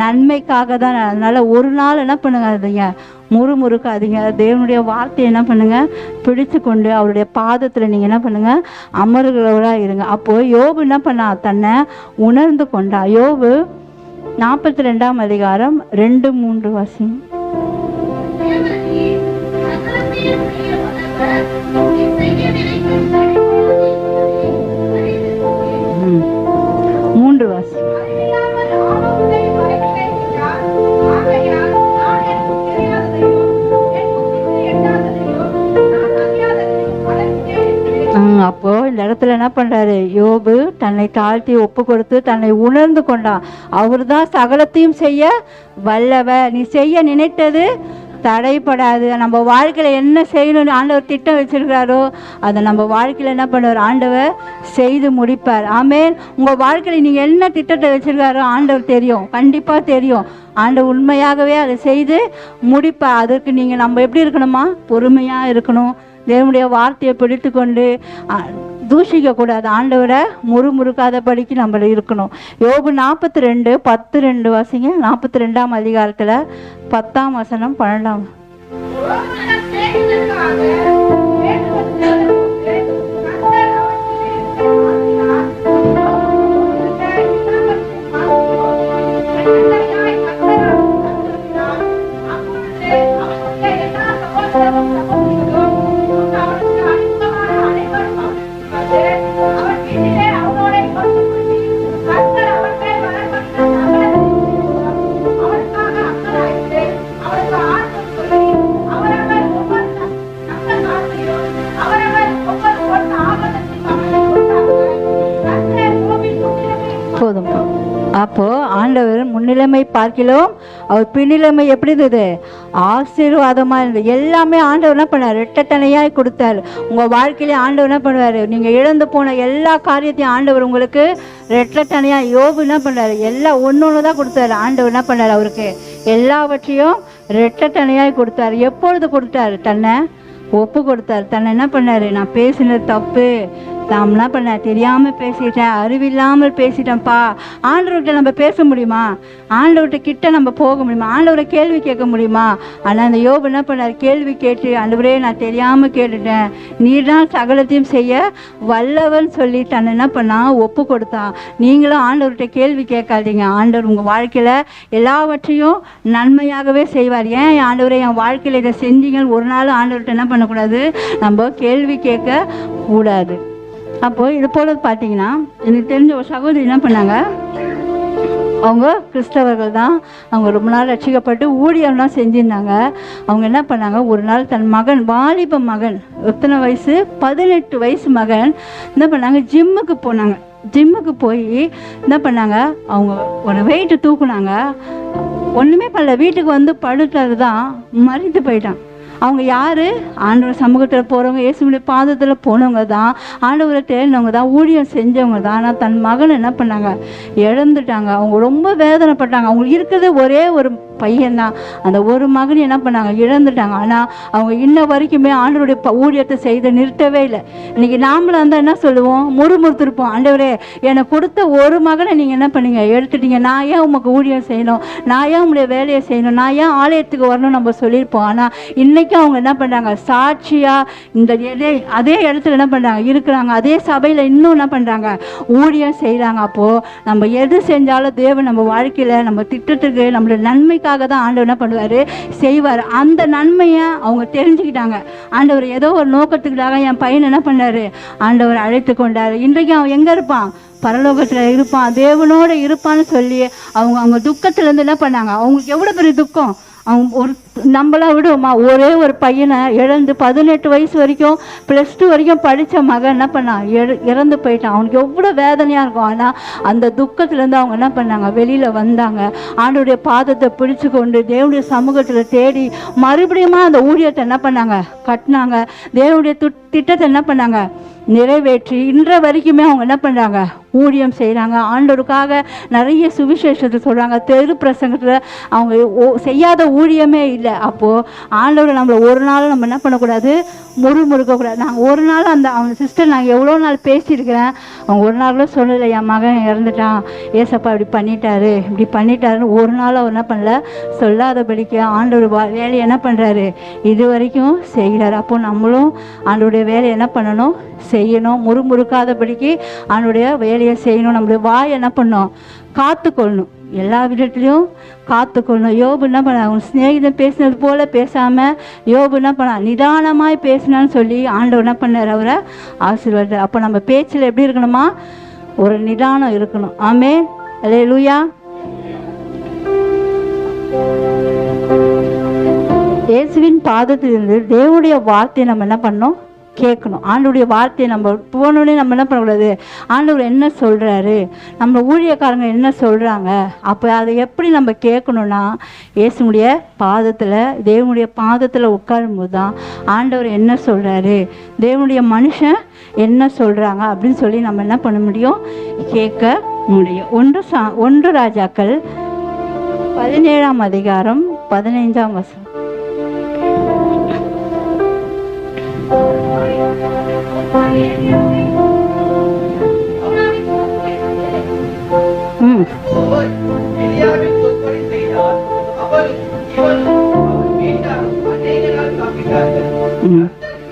நன்மைக்காக தான். அதனால் ஒரு நாள் என்ன பண்ணுங்க, முறுமுறுக்காதீங்க. தேவனுடைய வார்த்தையை என்ன பண்ணுங்கள், பிடிச்சு கொண்டு அவருடைய பாதத்தில் நீங்கள் என்ன பண்ணுங்கள், அமர்கிறவராக இருங்க. அப்போது யோபு என்ன பண்ணா, தன்னை உணர்ந்து கொண்டா. யோபு 42ஆம் அதிகாரம் 2-3 வாசிங்க. 3 வாசிங்க. அப்போ இந்த இடத்துல என்ன பண்றாரு, யோபு தன்னை தாழ்த்தி ஒப்பு கொடுத்து தன்னை உணர்ந்து கொண்டான். அவர் தான் சகலத்தையும் செய்ய வல்லவர். நீ செய்ய நினைத்தது தடைப்படாது. நம்ம வாழ்க்கையில் என்ன செய்யணும்னு ஆண்டவர் திட்டம் வச்சிருக்கிறாரோ அதை நம்ம வாழ்க்கையில் என்ன பண்ணுவார், ஆண்டவர் செய்து முடிப்பார். ஆமென். உங்கள் வாழ்க்கையில் நீங்கள் என்ன திட்டத்தை வச்சிருக்காரோ ஆண்டவர் தெரியும், கண்டிப்பாக தெரியும். ஆண்டவர் உண்மையாகவே அதை செய்து முடிப்பார். அதற்கு நீங்கள் நம்ம எப்படி இருக்கணுமா, பொறுமையாக இருக்கணும். தேவனுடைய வார்த்தையை பிடித்து கொண்டு தூஷிக்கக்கூடாது. ஆண்டவரை முறுமுறுக்காதபடிக்கு நம்ம இருக்கணும். யோபு 42:10-2 வாசிங்க. 42ஆம் அதிகாரத்தில் 10ஆம் வசனம் 12ஆம். அப்போ ஆண்டவர் முன்னிலைமை பார்க்கிலும் அவர் பின்னிலைமை எப்படி இருந்தது, ஆசீர்வாதமாக இருந்தது. எல்லாமே ஆண்டவர் என்ன பண்ணார், இரட்டத்தனையாய் கொடுத்தார். உங்கள் வாழ்க்கையிலே ஆண்டவர் என்ன பண்ணுவார், நீங்கள் இழந்து போன எல்லா காரியத்தையும் ஆண்டவர் உங்களுக்கு இரட்டத்தனையாக. யோபு என்ன பண்ணார், எல்லாம் ஒன்று தான் கொடுத்தாரு. ஆண்டவர் என்ன பண்ணார், அவருக்கு எல்லாவற்றையும் இரட்டத்தனையாய் கொடுத்தார். எப்பொழுது கொடுத்தாரு, தன்னை ஒப்பு கொடுத்தார். தன்னை என்ன பண்ணார், நான் பேசினது தப்பு, நான் என்ன பண்ண தெரியாமல் பேசிட்டேன், அறிவில்லாமல் பேசிட்டேன்ப்பா. ஆண்டவர்கிட்ட நம்ம பேச முடியுமா, ஆண்டவர்கிட்ட கிட்ட நம்ம போக முடியுமா, ஆண்டவரை கேள்வி கேட்க முடியுமா? ஆனால் அந்த யோபு என்ன பண்ணார், கேள்வி கேட்டு ஆண்டவரே நான் தெரியாமல் கேட்டுட்டேன், நீர் தான் சகலத்தையும் செய்ய வல்லவன் சொல்லி தன்னை என்ன பண்ணா, ஒப்பு கொடுத்தான். நீங்களும் ஆண்டவர்கிட்ட கேள்வி கேட்காதீங்க. ஆண்டவர் உங்கள் வாழ்க்கையில் எல்லாவற்றையும் நன்மையாகவே செய்வார். ஏன் ஆண்டவரை என் வாழ்க்கையில் இதை செஞ்சீங்கன்னு ஒரு நாள் ஆண்டவர்கிட்ட என்ன பண்ணக்கூடாது, நம்ம கேள்வி கேட்க கூடாது. அப்போது இது போல் பார்த்தீங்கன்னா எனக்கு தெரிஞ்ச ஒரு சகோதரி என்ன பண்ணாங்க, அவங்க கிறிஸ்தவர்கள் தான், அவங்க ரொம்ப நாள் ரட்சிக்கப்பட்டு ஊழியம்லாம் செஞ்சுருந்தாங்க. அவங்க என்ன பண்ணாங்க, ஒரு நாள் தன் மகன், வாலிப மகன், எத்தனை வயசு, 18 வயசு மகன் என்ன பண்ணாங்க, ஜிம்முக்கு போனாங்க. ஜிம்முக்கு போய் என்ன பண்ணாங்க, அவங்க ஒரு வெயிட்டு தூக்குனாங்க. ஒன்றுமே பண்ணல, வீட்டுக்கு வந்து படுத்தது தான் மறித்து போயிட்டான். அவங்க யார், ஆண்டவர் சமூகத்தில் போகிறவங்க, இயேசுடைய பாதத்தில் போனவங்க தான், ஆண்டவரை தேடினவங்க தான், ஊழியம் செஞ்சவங்க தான். ஆனால் தன் மகன் என்ன பண்ணாங்க, இழந்துட்டாங்க. அவங்க ரொம்ப வேதனைப்பட்டாங்க. அவங்களுக்கு இருக்கிறது ஒரே ஒரு பையன் தான். அந்த ஒரு மகன் என்ன பண்ணாங்க, இழந்துட்டாங்க. ஆனால் அவங்க இன்ன வரைக்குமே ஆண்டவருடைய ஊழியத்தை செய்து நிறுத்தவே இல்லை. இன்னைக்கு நாமளும் இருந்தால் என்ன சொல்லுவோம், முறுமுறுத்திருப்போம், ஆண்டவரே எனக்கு கொடுத்த ஒரு மகனை நீங்கள் என்ன பண்ணீங்க, எடுத்துட்டீங்க, நான் ஏன் உமக்கு ஊழியம் செய்யணும், நான் ஏன் உங்களுடைய வேலையை செய்யணும், நான் ஏன் ஆலயத்துக்கு வரணும் நம்ம சொல்லியிருப்போம். ஆனால் இன்றைக்கும் அவங்க என்ன பண்ணுறாங்க, சாட்சியாக இந்த அதே இடத்துல என்ன பண்ணுறாங்க இருக்கிறாங்க, அதே சபையில் இன்னும் என்ன பண்ணுறாங்க, ஊழியம் செய்கிறாங்க. அப்போது நம்ம எது செஞ்சாலும் தேவன் நம்ம வாழ்க்கையில் நம்ம திட்டத்துக்கு நம்மளோட நன்மைக்காக தான் ஆண்டவர் என்ன பண்ணுவார், செய்வார். அந்த நன்மையை அவங்க தெரிஞ்சுக்கிட்டாங்க. ஆண்டவர் ஏதோ ஒரு நோக்கத்துக்காக என் பையன் என்ன பண்ணார், ஆண்டவர் அழைத்து கொண்டார். இன்றைக்கு அவன் எங்கே இருப்பான், பரலோகத்தில் இருப்பான், தேவனோடு இருப்பான்னு சொல்லி அவங்க துக்கத்துலேருந்து என்ன பண்ணாங்க. அவங்களுக்கு எவ்வளோ பெரிய துக்கம். அவங்க ஒரு நம்மளாம் விடுவோமா, ஒரே ஒரு பையனை இழந்து 18 வயசு வரைக்கும் +2 வரைக்கும் படித்த மகன் என்ன பண்ணான், இறந்து போயிட்டான். அவனுக்கு எவ்வளோ வேதனையாக இருக்கும். ஆனால் அந்த துக்கத்துலேருந்து அவங்க என்ன பண்ணாங்க, வெளியில் வந்தாங்க. ஆண்டவருடைய பாதத்தை பிடிச்சு கொண்டு தேவனுடைய சமூகத்தில் தேடி மறுபடியும் அந்த ஊழியத்தை என்ன பண்ணாங்க, கட்டினாங்க. தேவனுடைய திட்டத்தை என்ன பண்ணாங்க, நிறைவேற்றி இன்ற வரைக்குமே அவங்க என்ன பண்ணுறாங்க, ஊழியம் செய்கிறாங்க. ஆண்டவருக்காக நிறைய சுவிசேஷத்தை சொல்கிறாங்க. தெரு பிரசங்கத்தில் அவங்க செய்யாத ஊழியமே இல்லை. அப்போது ஆண்டவர் நம்மளை ஒரு நாள் நம்ம என்ன பண்ணக்கூடாது, முறுமுறுக்கக்கூடாது. நாங்கள் ஒரு நாள் அவங்க சிஸ்டர் நாங்கள் எவ்வளோ நாள் பேசியிருக்கிறேன், அவங்க ஒரு நாள் கூட சொல்லலை என் மகன் இறந்துட்டான், ஏசப்பா இப்படி பண்ணிட்டாருன்னு ஒரு நாள் அவர் என்ன பண்ணல, சொல்லாதபடிக்கு ஆண்டவர் வேலையை என்ன பண்ணுறாரு, இது வரைக்கும் செய்கிறார். அப்போது நம்மளும் ஆண்டவருடைய வேலையை என்ன பண்ணணும், செய்யணும். முறுமுறுக்காதபடிக்கு ஆண்டவருடைய வேலையை செய்யணும். நம்மளுடைய வாய் என்ன பண்ணணும், காத்துக்கொள்ளணும். எல்லா விதத்துலையும் காத்துக்கொள்ளணும். யோபு என்ன பண்ண, அவன் சிநேகிதன் பேசினது போல் பேசாமல் யோபு என்ன பண்ண, நிதானமாய் பேசினான்னு சொல்லி ஆண்டவர் என்ன பண்ணார், அவரை ஆசீர்வாதம். அப்போ நம்ம பேச்சில் எப்படி இருக்கணுமா, ஒரு நிதானம் இருக்கணும். ஆமென், அல்லேலூயா. இயேசுவின் பாதத்திலிருந்து தேவனுடைய வார்த்தையை நம்ம என்ன பண்ணணும், கேட்கணும். ஆண்டவருடைய வார்த்தையை நம்ம போனோடனே நம்ம என்ன பண்ணக்கூடாது, ஆண்டவர் என்ன சொல்கிறாரு, நம்ம ஊழியக்காரங்க என்ன சொல்கிறாங்க, அப்போ அதை எப்படி நம்ம கேட்கணுன்னா, இயேசுடைய பாதத்தில் தேவனுடைய பாதத்தில் உட்காரும்போது தான் ஆண்டவர் என்ன சொல்கிறாரு, தேவனுடைய மனுஷன் என்ன சொல்கிறாங்க அப்படின்னு சொல்லி நம்ம என்ன பண்ண முடியும், கேட்க முடியும். 1 ராஜாக்கள் 17ஆம் அதிகாரம் 15ஆம் வசனம். எலியாவின் சொற்படி செய்தார். அவரும் இவரும் அவர் வீட்டாரும் அநேக நாள் சாப்பிட்டார்கள்.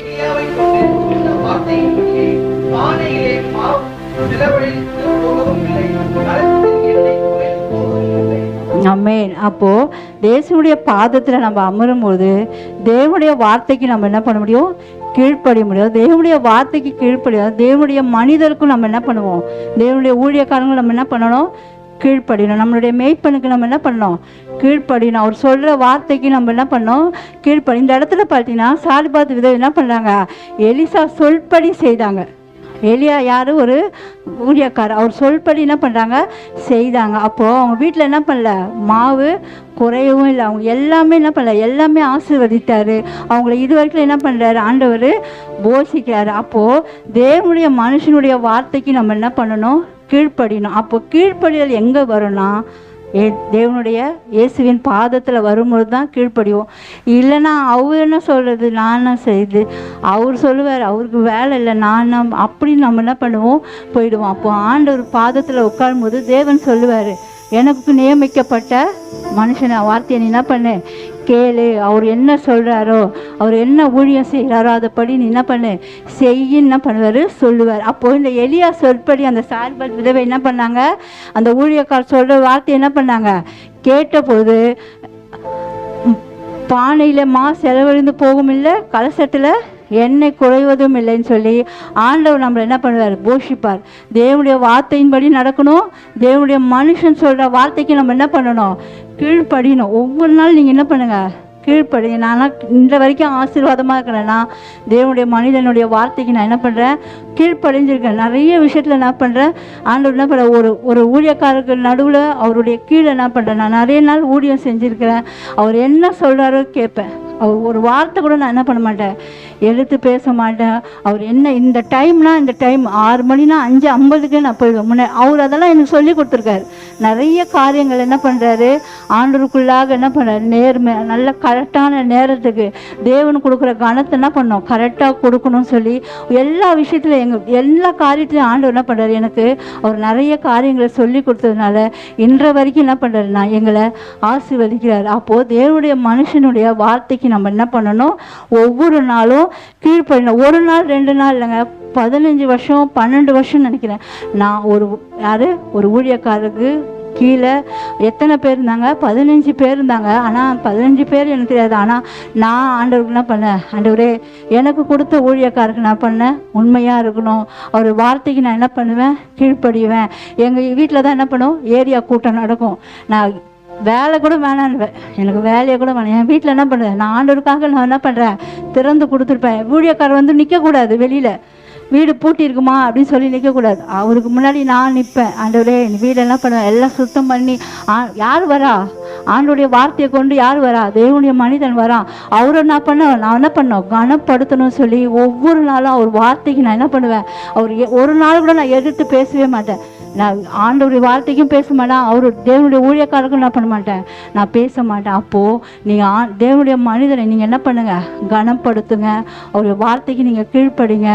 எலியாவை கொண்டு சொன்ன வார்த்தையின்படியே பானையிலே மாவு நிலவழித்து போகவும் இல்லை, கலசத்தில் எண்ணெய் குறைந்து போகவும் இல்லை. ஆமென். அப்போது தேவனுடைய பாதத்தில் நம்ம அமரும்போது தேவனுடைய வார்த்தைக்கு நம்ம என்ன பண்ண முடியும், கீழ்ப்படிய முடியாது. தேவனுடைய வார்த்தைக்கு கீழ்ப்படியாது. தேவனுடைய மனிதருக்கும் நம்ம என்ன பண்ணுவோம், தேவனுடைய ஊழியக்காரங்களும் நம்ம என்ன பண்ணணும், கீழ்ப்படியணும். நம்மளுடைய மேய்ப்பனுக்கு நம்ம என்ன பண்ணணும், கீழ்ப்படியணும். அவர் சொல்கிற வார்த்தைக்கு நம்ம என்ன பண்ணோம், கீழ்ப்படி. இந்த இடத்துல பார்த்தீங்கன்னா சாரிபாத் விதவை என்ன பண்ணுறாங்க, எலிசா சொல்படி செய்தாங்க. எலியா யார், ஒரு ஊழியக்காரர். அவர் சொல்படி என்ன பண்ணுறாங்க, செய்தாங்க. அப்போது அவங்க வீட்டில் என்ன பண்ணல, மாவு குறையவும் இல்லை. அவங்க எல்லாமே என்ன பண்ணல, எல்லாமே ஆசீர்வதித்தார். அவங்கள இது வரைக்கும் என்ன பண்ணுறாரு, ஆண்டவர் போஷிக்கிறாரு. அப்போது தேவனுடைய மனுஷனுடைய வார்த்தைக்கு நம்ம என்ன பண்ணணும், கீழ்ப்படியணும். அப்போ கீழ்ப்படிதல் எங்கே வரும்னா, தேவனுடைய இயேசுவின் பாதத்தில் வரும்போது தான் கீழ்ப்படிவோம். இல்லைன்னா அவர் என்ன சொல்கிறது, நான் செய்து அவர் சொல்லுவார், அவருக்கு வேலை இல்லை, நான் அப்படின்னு நம்ம என்ன பண்ணுவோம், போயிடுவோம். அப்போ ஆண்டவர் பாதத்தில் உட்காரும்போது தேவன் சொல்லுவார், எனக்கு நியமிக்கப்பட்ட மனுஷனை வார்த்தையை நீ என்ன பண்ணு, கேளு. அவர் என்ன சொல்கிறாரோ, அவர் என்ன ஊழியம் செய்கிறாரோ அதைப்படி நீ என்ன பண்ணு, செய்யின்னு என்ன பண்ணுவார், சொல்லுவார். அப்போது இந்த எலியா சொற்படி அந்த சாரிபாத் விதவை என்ன பண்ணாங்க, அந்த ஊழியக்கார் சொல்கிற வார்த்தையை என்ன பண்ணாங்க, கேட்டபோது பானையில் செலவழிந்து போகும் இல்லை, கலசத்தில் எண்ணெய் குறைவதும் இல்லைன்னு சொல்லி ஆண்டவர் நம்மளை என்ன பண்ணுவார், போஷிப்பார். தேவனுடைய வார்த்தையின்படி நடக்கணும். தேவனுடைய மனுஷன் சொல்கிற வார்த்தைக்கு நம்ம என்ன பண்ணணும், கீழ்ப்படியணும். ஒவ்வொரு நாள் நீங்கள் என்ன பண்ணுங்கள், கீழ்ப்படிங்க. நான்லாம் இந்த வரைக்கும் ஆசீர்வாதமாக இருக்கிறேன்னா தேவனுடைய மனிதனுடைய வார்த்தைக்கு நான் என்ன பண்ணுறேன், கீழ்ப்படிஞ்சிருக்கேன். நிறைய விஷயத்தில் என்ன பண்ணுறேன், ஆண்டவர் என்ன பண்ணுறேன், ஒரு ஊழியக்காரருக்கு நடுவில் அவருடைய கீழே என்ன பண்ணுறேன், நான் நிறைய நாள் ஊழியம் செஞ்சுருக்கிறேன். அவர் என்ன சொல்கிறாரோ கேட்பேன். அவர் ஒரு வார்த்தை கூட நான் என்ன பண்ண மாட்டேன், எடுத்து பேச மாட்டேன். அவர் என்ன இந்த டைம்னா இந்த டைம் 6 மணினா 5:50க்கு நான் போயிடுவேன் முன்னே. அவர் அதெல்லாம் எனக்கு சொல்லி கொடுத்துருக்காரு. நிறைய காரியங்கள் என்ன பண்ணுறாரு, ஆண்டவருக்குள்ளாக என்ன பண்ணுறாரு, நேர்மை, நல்ல கரெக்டான நேரத்துக்கு தேவன் கொடுக்குற கணத்தை என்ன பண்ணோம், கரெக்டாக கொடுக்கணும்னு சொல்லி எல்லா விஷயத்துலையும் எல்லா காரியத்துலையும் ஆண்டவர் என்ன பண்ணுறாரு, எனக்கு அவர் நிறைய காரியங்களை சொல்லி கொடுத்ததுனால இன்ற வரைக்கும் என்ன பண்ணுறாரு, நான் எங்களை ஆசீர்வதிக்கிறார். அப்போது தேவனுடைய மனுஷனுடைய வார்த்தைக்கு நம்ம என்ன பண்ணணும், ஒவ்வொரு நாளும் கீழ்ப்படினோம். ஒரு நாள் 2 நாள் இல்லைங்க, 15 வருஷம் 12 வருஷம் நினைக்கிறேன். நான் ஒரு ஊழியக்காரருக்கு கீழே எத்தனை பேர் இருந்தாங்க, 15 பேர் இருந்தாங்க. ஆனால் 15 பேர் எனக்கு தெரியாது. ஆனால் நான் ஆண்டவருக்கு என்ன பண்ணேன், ஆண்டவரே எனக்கு கொடுத்த ஊழியக்காரருக்கு நான் பண்ணேன், உண்மையாக இருக்கணும், அவர் வார்த்தைக்கு நான் என்ன பண்ணுவேன், கீழ்ப்படிவேன். எங்கள் வீட்டில் தான் என்ன பண்ணுவோம், ஏரியா கூட்டம் நடக்கும். நான் வேலை கூட வேணான்னுவேன், எனக்கு வேலையை கூட வேணாம். என் வீட்டில் என்ன பண்ணுறேன், நான் ஆண்டவருக்காக நான் என்ன பண்ணுறேன், திறந்து கொடுத்துருப்பேன். ஊழியக்காரர் வந்து நிற்கக்கூடாது, வெளியில் வீடு பூட்டி இருக்குமா அப்படின்னு சொல்லி நிற்கக்கூடாது. அவருக்கு முன்னாடி நான் நிற்பேன். ஆண்டவரே நீ வீடு என்ன பண்ணுவேன், எல்லாம் சுத்தம் பண்ணி. யார் வரா, ஆண்டோடைய வார்த்தையை கொண்டு யார் வரா, தேவனுடைய மனிதன் வரான், அவரை நான் என்ன பண்ணோம், கனப்படுத்தணும்னு சொல்லி ஒவ்வொரு நாளும் அவர் வார்த்தைக்கு நான் என்ன பண்ணுவேன், அவர் ஒரு நாள் கூட நான் எதிர்த்து பேசவே மாட்டேன். நான் ஆண்டவருடைய வார்த்தைக்கும் பேச மாட்டேன், அவர் தேவனுடைய ஊழியக்காரருக்கும் நான் பண்ண மாட்டேன், நான் பேச மாட்டேன். அப்போது நீங்கள் தேவனுடைய மனிதனை நீங்கள் என்ன பண்ணுங்கள், கனப்படுத்துங்க, அவருடைய வார்த்தைக்கு நீங்கள் கீழ்ப்படிங்க.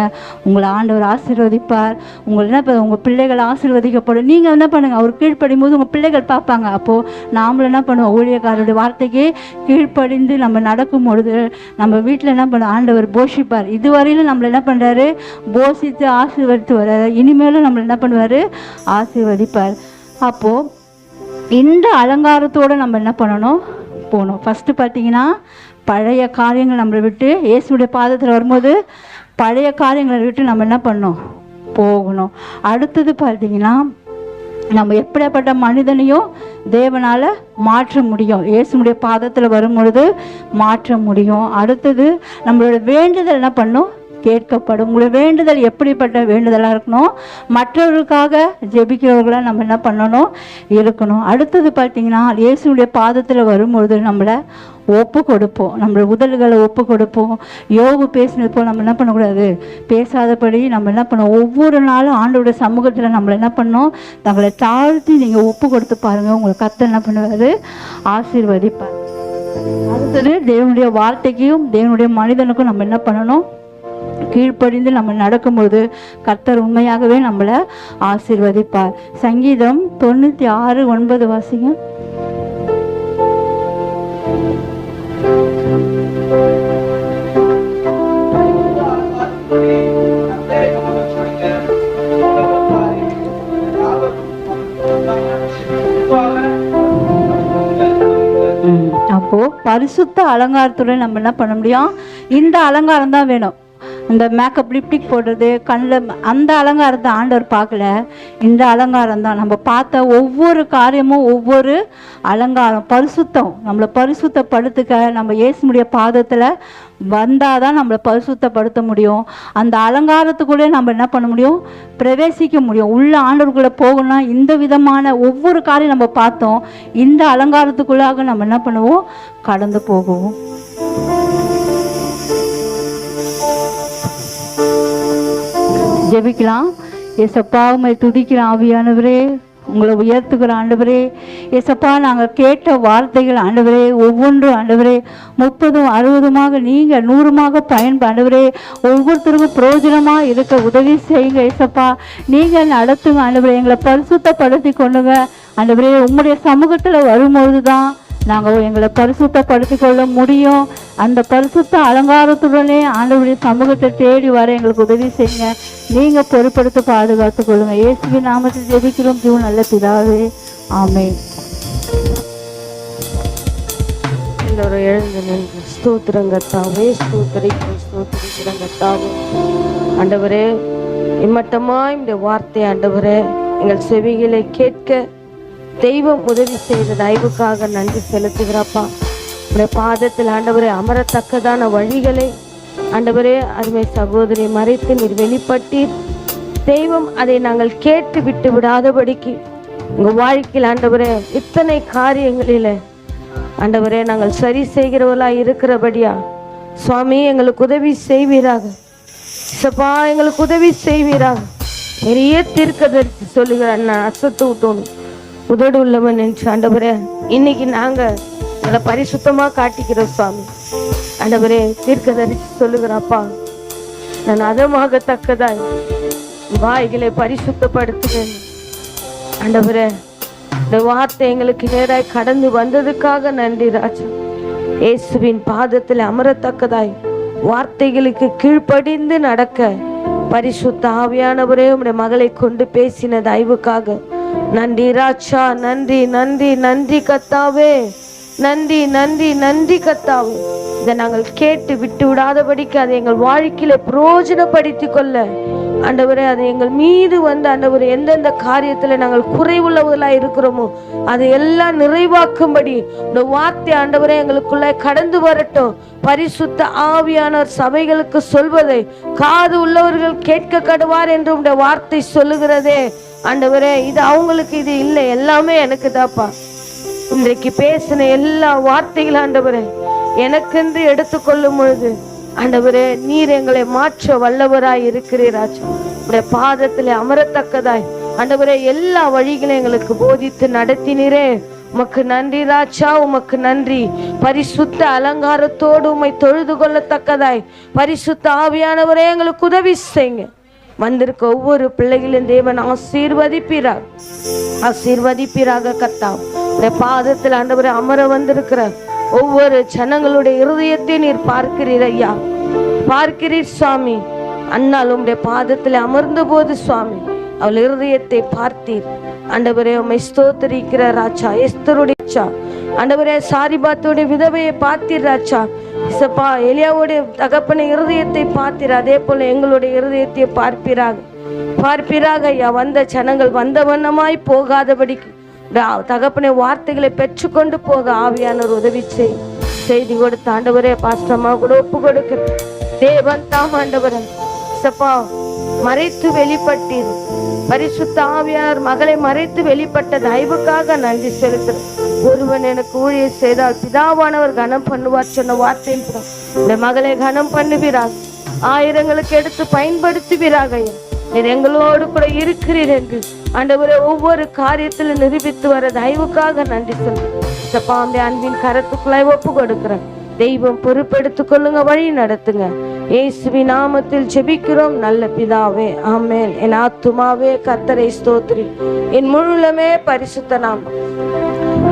உங்களை ஆண்டவர் ஆசீர்வதிப்பார். உங்களை என்ன உங்கள் பிள்ளைகள் ஆசீர்வதிக்கப்படும். நீங்கள் என்ன பண்ணுங்கள், அவர் கீழ்ப்படியும் போது உங்கள் பிள்ளைகள் பார்ப்பாங்க. அப்போது நாமளும் என்ன பண்ணுவோம், ஊழியக்காரருடைய வார்த்தைக்கு கீழ்ப்படிந்து நம்ம நடக்கும் பொழுது நம்ம வீட்டில் என்ன பண்ணுவோம், ஆண்டவர் போஷிப்பார். இதுவரையிலும் நம்மளை என்ன பண்ணுறாரு, போஷித்து ஆசீர்வதித்து வர்றாரு. இனிமேலும் நம்மளை என்ன பண்ணுவார், ஆசீர்வதிப்பார். அப்போது இந்த அலங்காரத்தோடு நம்ம என்ன பண்ணணும், போகணும். ஃபஸ்ட்டு பார்த்தீங்கன்னா பழைய காரியங்கள் நம்மளை விட்டு இயேசுடைய பாதத்தில் வரும்போது பழைய காரியங்களை விட்டு நம்ம என்ன பண்ணணும், போகணும். அடுத்தது பார்த்தீங்கன்னா நம்ம எப்படிப்பட்ட மனிதனையும் தேவனால் மாற்ற முடியும், இயேசுடைய பாதத்தில் வரும்பொழுது மாற்ற முடியும். அடுத்தது நம்மளோட வேண்டுதல் என்ன பண்ணும், கேட்கப்படும். உங்களுடைய வேண்டுதல் எப்படிப்பட்ட வேண்டுதலாக இருக்கணும், மற்றவர்களுக்காக ஜெபிக்கிறவர்களாக நம்ம என்ன பண்ணணும், இருக்கணும். அடுத்தது பார்த்தீங்கன்னா இயேசுடைய பாதத்தில் வரும்பொழுது நம்மளை ஒப்பு கொடுப்போம், நம்மளோட உதல்களை ஒப்பு கொடுப்போம். யோபு பேசினது போல் நம்ம என்ன பண்ணக்கூடாது, பேசாதபடி நம்ம என்ன பண்ணோம், ஒவ்வொரு நாளும் ஆண்டவருடைய சமூகத்தில் நம்மளை என்ன பண்ணோம், தங்களை தாழ்த்தி நீங்கள் ஒப்பு கொடுத்து பாருங்கள், உங்களுக்கு கர்த்தர் என்ன பண்ணுவார், ஆசீர்வதிப்பார். அடுத்தது தேவனுடைய வார்த்தைக்கும் தேவனுடைய மனிதனுக்கும் நம்ம என்ன பண்ணணும், கீழ்ப்படிந்து நம்ம நடக்கும்போது கர்த்தர் உண்மையாகவே நம்மளை ஆசீர்வதிப்பார். சங்கீதம் 96:9 வாசிங்க. அப்போ பரிசுத்த அலங்காரத்துடன் நம்ம என்ன பண்ண முடியும், இந்த அலங்காரம் தான் வேணும். இந்த மேக்கப் லிப்டிக் போடுறது கண்ணில் அந்த அலங்காரத்தை ஆண்டவர் பார்க்கல, இந்த அலங்காரம் தான். நம்ம பார்த்த ஒவ்வொரு காரியமும் ஒவ்வொரு அலங்காரம், பரிசுத்தம். நம்மளை பரிசுத்தப்படுத்துக்க நம்ம இயேசுடைய பாதத்தில் வந்தால் தான் நம்மளை பரிசுத்தப்படுத்த முடியும். அந்த அலங்காரத்துக்குள்ளே நம்ம என்ன பண்ண முடியும், பிரவேசிக்க முடியும். உள்ள ஆண்டவருக்குள்ளே போகணும்னா இந்த விதமான ஒவ்வொரு காரியம் நம்ம பார்த்தோம், இந்த அலங்காரத்துக்குள்ளாக நம்ம என்ன பண்ணுவோம், கடந்து போகுவோம். ஜெபிக்கலாம். ஏசப்பா உம்மை துதிக்கிற ஆவியானவரே, உங்களை உயர்த்துக்கிற ஆண்டவரே. ஏசப்பா நாங்கள் கேட்ட வார்த்தைகள் ஆண்டவரே ஒவ்வொன்றும் ஆண்டவரே 30, 60 நீங்கள் 100 பயன்படுவரே, ஒவ்வொருத்தருக்கும் பிரயோஜனமாக இருக்க உதவி செய்யுங்க ஏசப்பா. நீங்கள் நடத்துங்க ஆண்டவரே, எங்களை பரிசுத்தப்படுத்தி கொண்டுங்க ஆண்டவரே. உங்களுடைய சமூகத்தில் வரும்பொழுது தான் நாங்கள் எங்களை பரிசுத்தப்படுத்தி கொள்ள முடியும். அந்த பரிசுத்த அலங்காரத்துடனே ஆண்டவருடைய சமூகத்தை தேடி வர எங்களுக்கு உதவி செய்யுங்க. நீங்கள் பொறுப்படுத்த பாதுகாத்து கொள்ளுங்க. இயேசுவின் நாமத்தில் ஜெபிக்கிறோம் ஜீவன் நல்ல பிதாவே, ஆமென். எல்லோரும் எழுந்து நின்று ஸ்தோத்திரங்கத்தாவே, ஸ்தோத்திரிக்கிறங்கத்தாவே. ஆண்டவரே, இம்மட்டமாய் இந்த வார்த்தை ஆண்டவரே எங்கள் செவிகளை கேட்க தெய்வம் உதவி செய்த தயவுக்காக நன்றி செலுத்துகிறப்பா. உடைய பாதத்தில் ஆண்டவரே அமரத்தக்கதான வழிகளை ஆண்டவரே அருமை சகோதரி மறைத்து நீர் வெளிப்பட்டீர். தெய்வம் அதை நாங்கள் கேட்டு விட்டு விடாதபடிக்கு உங்கள் வாழ்க்கையில் ஆண்டவரே இத்தனை காரியங்களில் ஆண்டவரே நாங்கள் சரி செய்கிறவர்களாக இருக்கிறபடியா சுவாமி எங்களுக்கு உதவி செய்வீராக. இசப்பா எங்களுக்கு உதவி செய்வீராக. பெரிய தீர்க்கதரிசி சொல்லுகிற நான் அசத்து விட்டோம் உதடு உள்ளவன் என்று ஆண்டவரே இன்னைக்கு நாங்கள் எங்களை பரிசுத்தமாக காட்டிக்கிறோம் சுவாமி. ஆண்டவரே தீர்க்கதரிசி சொல்லுகிறாப்பா நான் அதமாகத்தக்கதாய் வாய்களை பரிசுத்தப்படுத்துகிறேன். ஆண்டவரே இந்த வார்த்தை எங்களுக்கு நேராய் கடந்து வந்ததுக்காக நன்றி ராஜா. இயேசுவின் பாதத்தில் அமரத்தக்கதாய் வார்த்தைகளுக்கு கீழ்ப்படிந்து நடக்க பரிசுத்த ஆவியானவரே உம்முடைய மகளை கொண்டு பேசின தயவுக்காக நன்றி ராஜா. நன்றி நன்றி நன்றி கத்தாவே. நன்றி நன்றி நன்றி கத்தாவே. இதை நாங்கள் கேட்டு விட்டு விடாதபடிக்கு அதை எங்கள் வாழ்க்கையில பிரயோஜனப்படுத்தி கொள்ள ஆண்டவரே அது எங்கள் மீது வந்து ஆண்டவரே எந்தெந்த காரியத்துல நாங்கள் குறைவுள்ளவர்களாக இருக்கிறோமோ அதை எல்லாம் நிறைவாக்கும்படி இந்த வார்த்தை ஆண்டவரே எங்களுக்குள்ள கடந்து வரட்டும். பரிசுத்த ஆவியானவர் சபைகளுக்கு சொல்வதை காது உள்ளவர்கள் கேட்க கடுவார் என்று உடைய வார்த்தை சொல்லுகிறதே ஆண்டவரே. இது அவங்களுக்கு இது இல்லை, எல்லாமே எனக்கு தாப்பா. இன்றைக்கு பேசின எல்லா வார்த்தைகள் ஆண்டவரே எனக்கென்று எடுத்துக்கொள்ளும் பொழுது ஆண்டவரே நீர் எங்களை மாற்ற வல்லவராய் இருக்கிறீராச்சு. உடைய பாதத்தில் அமரத்தக்கதாய் ஆண்டவரே எல்லா வழிகளையும் எங்களுக்கு போதித்து நடத்தினீரே. உமக்கு நன்றி ராஜா. உமக்கு நன்றி. பரிசுத்த அலங்காரத்தோடு உம்மை தொழுது கொள்ளத்தக்கதாய் பரிசுத்த ஆவியானவரே எங்களுக்கு உதவி செய்யுங்க. வந்திருக்க ஒவ்வொரு பிள்ளைகளின் தேவன் ஆசீர்வதிப்பீராக ஆசீர்வதிப்பீராக கர்த்தாவே. உடைய பாதத்தில் ஆண்டவரே அமர வந்திருக்கிற ஒவ்வொரு ஜனங்களுடைய இருதயத்தை நீர் பார்க்கிறீர் ஐயா, பார்க்கிறீர் சுவாமி. அண்ணால் உம்முடைய பாதத்தில் அமர்ந்த போது சுவாமி அவள் இருதயத்தை பார்த்தீர் ஆண்டவரே. உம்மை ஸ்தோத்திரிக்கிற ராஜா. எஸ்தருடைய ஆண்டவரே சாரிபாத்தோடைய விதவையை பார்த்தீர் ராஜா. இசப்பா எலியாவுடைய தகப்பனை இருதயத்தை பார்த்தீர். அதே போல எங்களுடைய இருதயத்தை பார்ப்பீராக ஐயா. வந்த ஜனங்கள் வந்த வண்ணமாய் போகாதபடிக்கு தகப்பனை வார்த்தைகளை பெற்றுக்கொண்டு போக ஆவியானவர் உதவி செய்தி கொடுத்த ஆண்டவரே பாஸ்டமா கூட ஒப்பு கொடுக்க தேவன் தாம் ஆண்டவரே சப்பா மறைத்து வெளிப்பட்டீர். பரிசுத்த ஆவியார் மகளை மறைத்து வெளிப்பட்ட தயவுக்காக நன்றி செலுத்துறேன். ஒருவன் எனக்கு ஊழியர் செய்தால் பிதாவானவர் கனம் பண்ணுவார் சொன்ன வார்த்தையின் இந்த மகளை கனம் பண்ணுவீராக. ஆயிரங்களுக்கு எடுத்து பயன்படுத்துவீராக. நீர் எங்களோடு கூட இருக்கிறீர் என்று ஆண்டவரே ஒவ்வொரு காரியத்திலும் நிரூபித்து வர தயவுக்காக நன்றி சொல்லுங்க. அன்பின் கரத்துக்குள்ளாய் ஒப்பு கொடுக்கிறேன். தெய்வம் பொறுப்பெடுத்துக் கொள்ளுங்க, வழி நடத்துங்க. இயேசுவின் நாமத்தில் ஜெபிக்கிறோம் நல்ல பிதாவே, ஆமென். என் ஆத்துமாவே கர்த்தரை ஸ்தோத்திரி, என் முழுலமே பரிசுத்த நாமம்.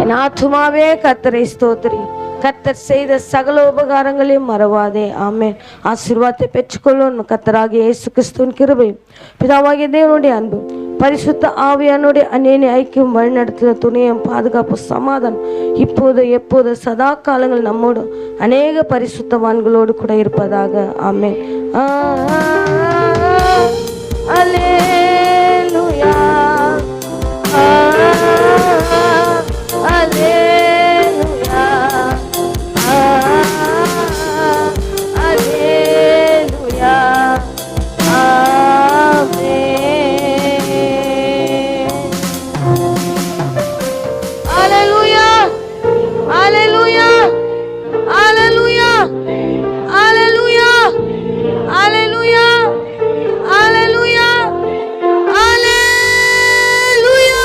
என் ஆத்துமாவே கர்த்தரை ஸ்தோத்திரி, கர்த்தர் செய்த சகல உபகாரங்களையும் மறவாதே, ஆமென். ஆசீர்வாதத்தை பெற்றுக்கொள்ளும் கர்த்தராகிய இயேசு கிறிஸ்துவின் கிருபையும் பிதாவாகிய தேவனுடைய அன்பு பரிசுத்த ஆவியானுடைய அந்நிய ஐக்கியம் வழிநடத்தின துணையும் பாதுகாப்பு சமாதானம் இப்போது எப்போது சதா காலங்கள் நம்மோடு அநேக பரிசுத்தவான்களோடு கூட இருப்பதாக, ஆமென். அல்லேலூயா அல்லேலூயா அல்லேலூயா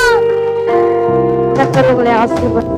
கர்த்தர் உங்களை ஆசீர்வதிப்பார்.